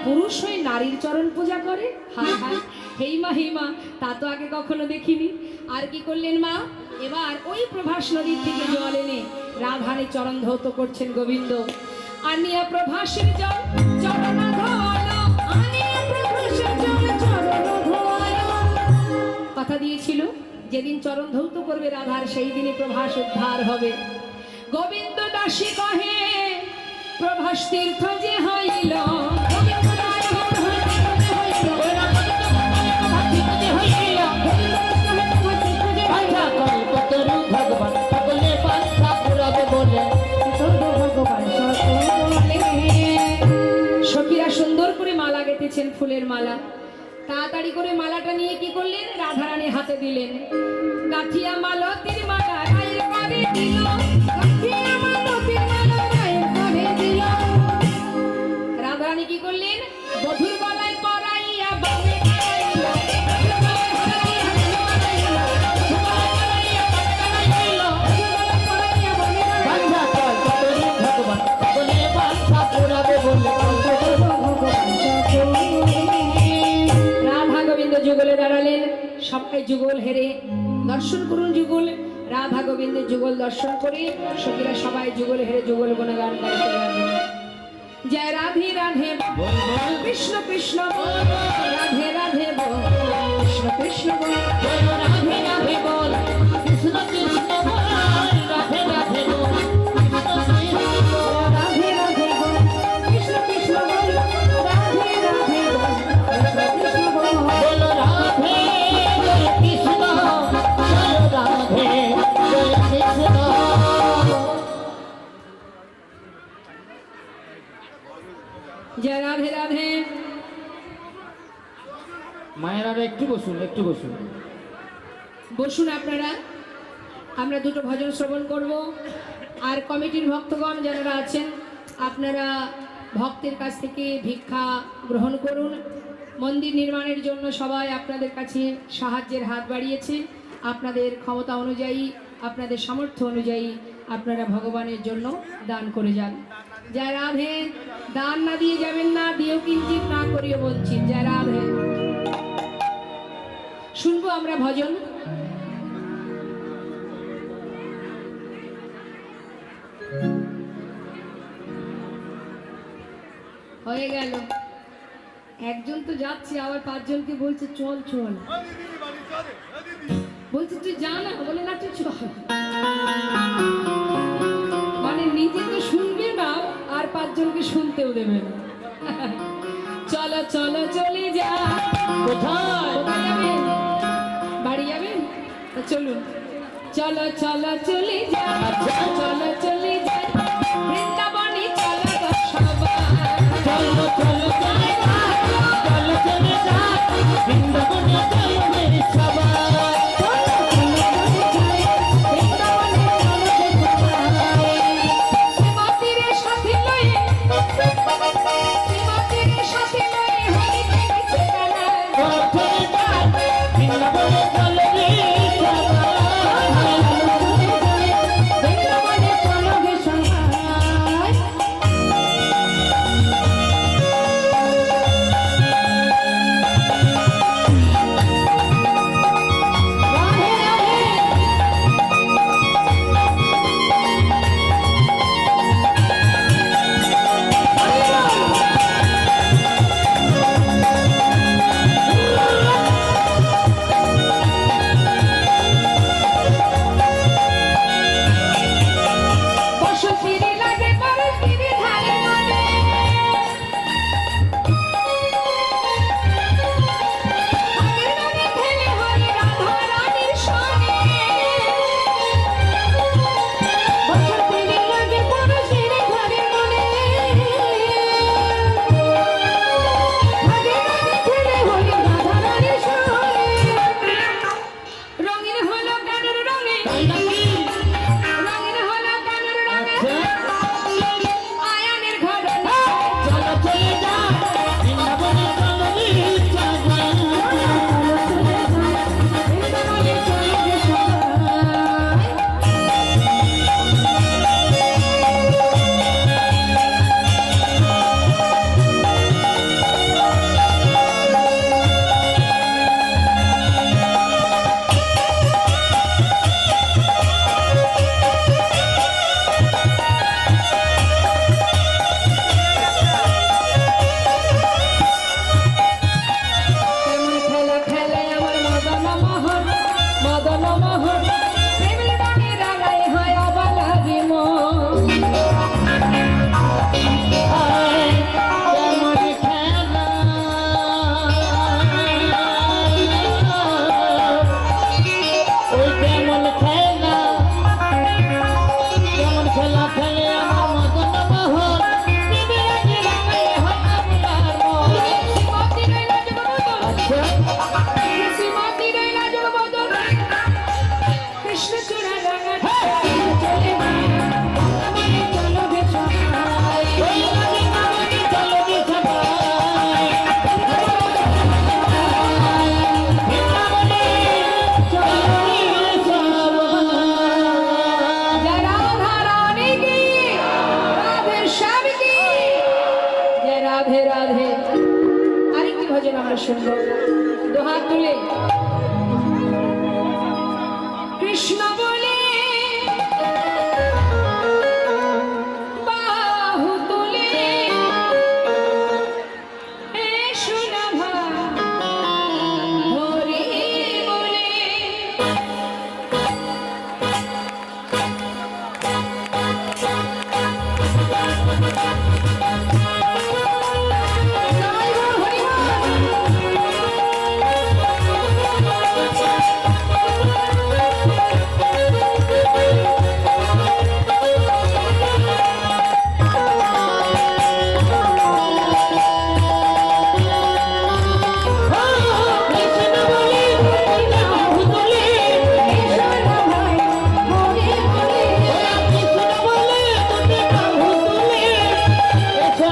পুরুষ হয়ে নারীর চরণ পূজা করে, হায় হায়, হেই মা তা তো আগে কখনো দেখিনি। আর কি করলেন মা? এবার ওই প্রভাস নদীর থেকে জল এনে রাধারানী চরণ ধৌত করছেন গোবিন্দ। আনিয়া প্রভাসের জল চরণ ধোয়ালো, আনিয়া প্রভাসের জল চরণ ধোয়ালো। কথা দিয়েছিল যেদিন চরণ ধৌত করবে রাধার সেই দিনই প্রভাস উদ্ধার হবে। গোবিন্দ দাসী কহে, প্রভাস তীর্থ যে হইল, গোবিন্দ দাসী কহে, ওই রামকৃষ্ণ ভগবানের প্রভাতীতে হইল। বাঞ্ছা কল্পতরু ভগবান সকলের বাঞ্ছা পুরাবে বলে। সখীরা সুন্দর করে মালা গেঁথেছেন, ফুলের মালা। তাড়াতাড়ি করে মালাটা নিয়ে কি করলেন? রাধারানী হাতে দিলেন। গাথিয়া মালতির মালা রায়ের করে দিল, গাথিয়া মালতির মালা রায়ের করে দিল। রাধারানী কি করলেন? বধুর গলায় পরাইয়া বামে গাড়াইল, বধুর গলায় পরাইয়া বামে গাড়াইল, বাঞ্ছা কল্পতরু ভগবান সকলের বাঞ্ছা পুরাবে বলে কল্পতরু ভগবান। রাধা গোবিন্দ যুগলে দাঁড়ালেন, সবাই যুগল হেরে দর্শন করুন যুগল। রাধা গোবিন্দের যুগল দর্শন করে সখীরা সবাই যুগল হেরে যুগল গুণগান গাইতে লাগলেন। জয় রাধে রাধে বল বল কৃষ্ণ কৃষ্ণ বল, রাধে রাধে বল, কৃষ্ণ কৃষ্ণ বল, বল রাধে রাধে বল, কৃষ্ণ কৃষ্ণ বল, রাধে রাধে বল, কৃষ্ণ কৃষ্ণ বল। রাধে রাধে বল, কৃষ্ণ কৃষ্ণ বল, রাধে রাধে বল, কৃষ্ণ কৃষ্ণ বল। বল রাধে জয় কৃষ্ণ, জয় রাধে জয় কৃষ্ণ। জয় রাধে রাধে। মায়েরা একটু বসুন, একটু বসুন। বসুন আপনারা, আমরা দুটো ভজন শ্রবণ করব। আর কমিটির ভক্তগণ যারা আছেন আপনারা ভক্তের কাছ থেকে ভিক্ষা গ্রহণ করুন। মন্দির নির্মাণের জন্য সবাই আপনাদের কাছে সাহায্যের হাত বাড়িয়েছে। আপনাদের ক্ষমতা অনুযায়ী, আপনাদের সামর্থ্য অনুযায়ী আপনারা ভগবানের জন্য দান করে যান। জয় রাধে। দান না দিয়ে যাবেন না, দিয়েও কিঞ্চিত না করিও বঞ্চিত। জয় রাধে। শুনবো আমরা ভজন। হয়ে গেল। একজন তো যাচ্ছে, আবার পাঁচজনকে বলছে চল চল। বলছে তুই যা না, বলে না তুই চল। মানে নিজে তো শুনবে না আর পাঁচজনকে শুনতেও দেবে না। চলো চলো চলে যা। কোথায়? কোথায় যাবেন? বাড়ি যাবেন? তা চলুন। চলো চলো চলে যা, চলো চলে যা, বৃন্দাবনে চলো গো সবাই। চলো চলো চলে যা, চলো চলে যা, বৃন্দাবনে চলো রে সবাই। শ্রীমতীর সাথে লয়ে, শ্রীমতীর সাথে লয়ে হরিতে গেছে কানা। চলে যা, বৃন্দাবনে চলো রে সবাই। বৃন্দাবনে চলো গে সবাই। রাধে রাধে। বসন্তীর লাগে বরন্তীর ধারে মনে। আগের মনে ঠেলে হরি রাধা রানীর সনে। বসন্তের লাগে পরশের ঘরে মনে। ভাগে ভাগে ছেড়ে হরি রাধা রানীর সনে। রঙিন হলো কানুর রঙে, তাই নাকি? রঙিন হলো কানুর রঙে, আচ্ছা। আয়ানের ঘরে চলো চলে যা, বৃন্দাবনে চলো রে সবাই। বৃন্দাবনে চলো গে সবাই। কেমন খেলা খেলে আমার মদন মোহন, মদন মোহন প্রেমের রঙে রাগায় হয় অবলারি মন। কেমন খেলা, ওই কেমন খেলা, কেমন খেলা খেলে আমার মদন মোহন, বিবেকে রাঙায় হয় আপনার মন। শ্রীমতী রইলা জগবদন, আচ্ছা। শ্রীমতী রইলা জগবদন, কৃষ্ণচূড়া রাঙা চলে মা, বৃন্দাবনে চলো গে সবাই। ওই বৃন্দাবনে চলো রে সবাই। বৃন্দাবনে চলো রে সবাই। জয় রাধা রানী কি, রাধে শ্যাম কি, জয় রাধে রাধে। আরেকটি ভজন আমরা শুনবো, দুহাত তুলে। কৃষ্ণ বলে বাহু তুলে এসো না ভাই, হরি বলে জয় গো হরি কৃষ্ণ বলে বাহু তুলে, এসো না ভাই, হরি বলে। কৃষ্ণ বলে বাহু তুলে, এসো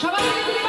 সবাই মিলে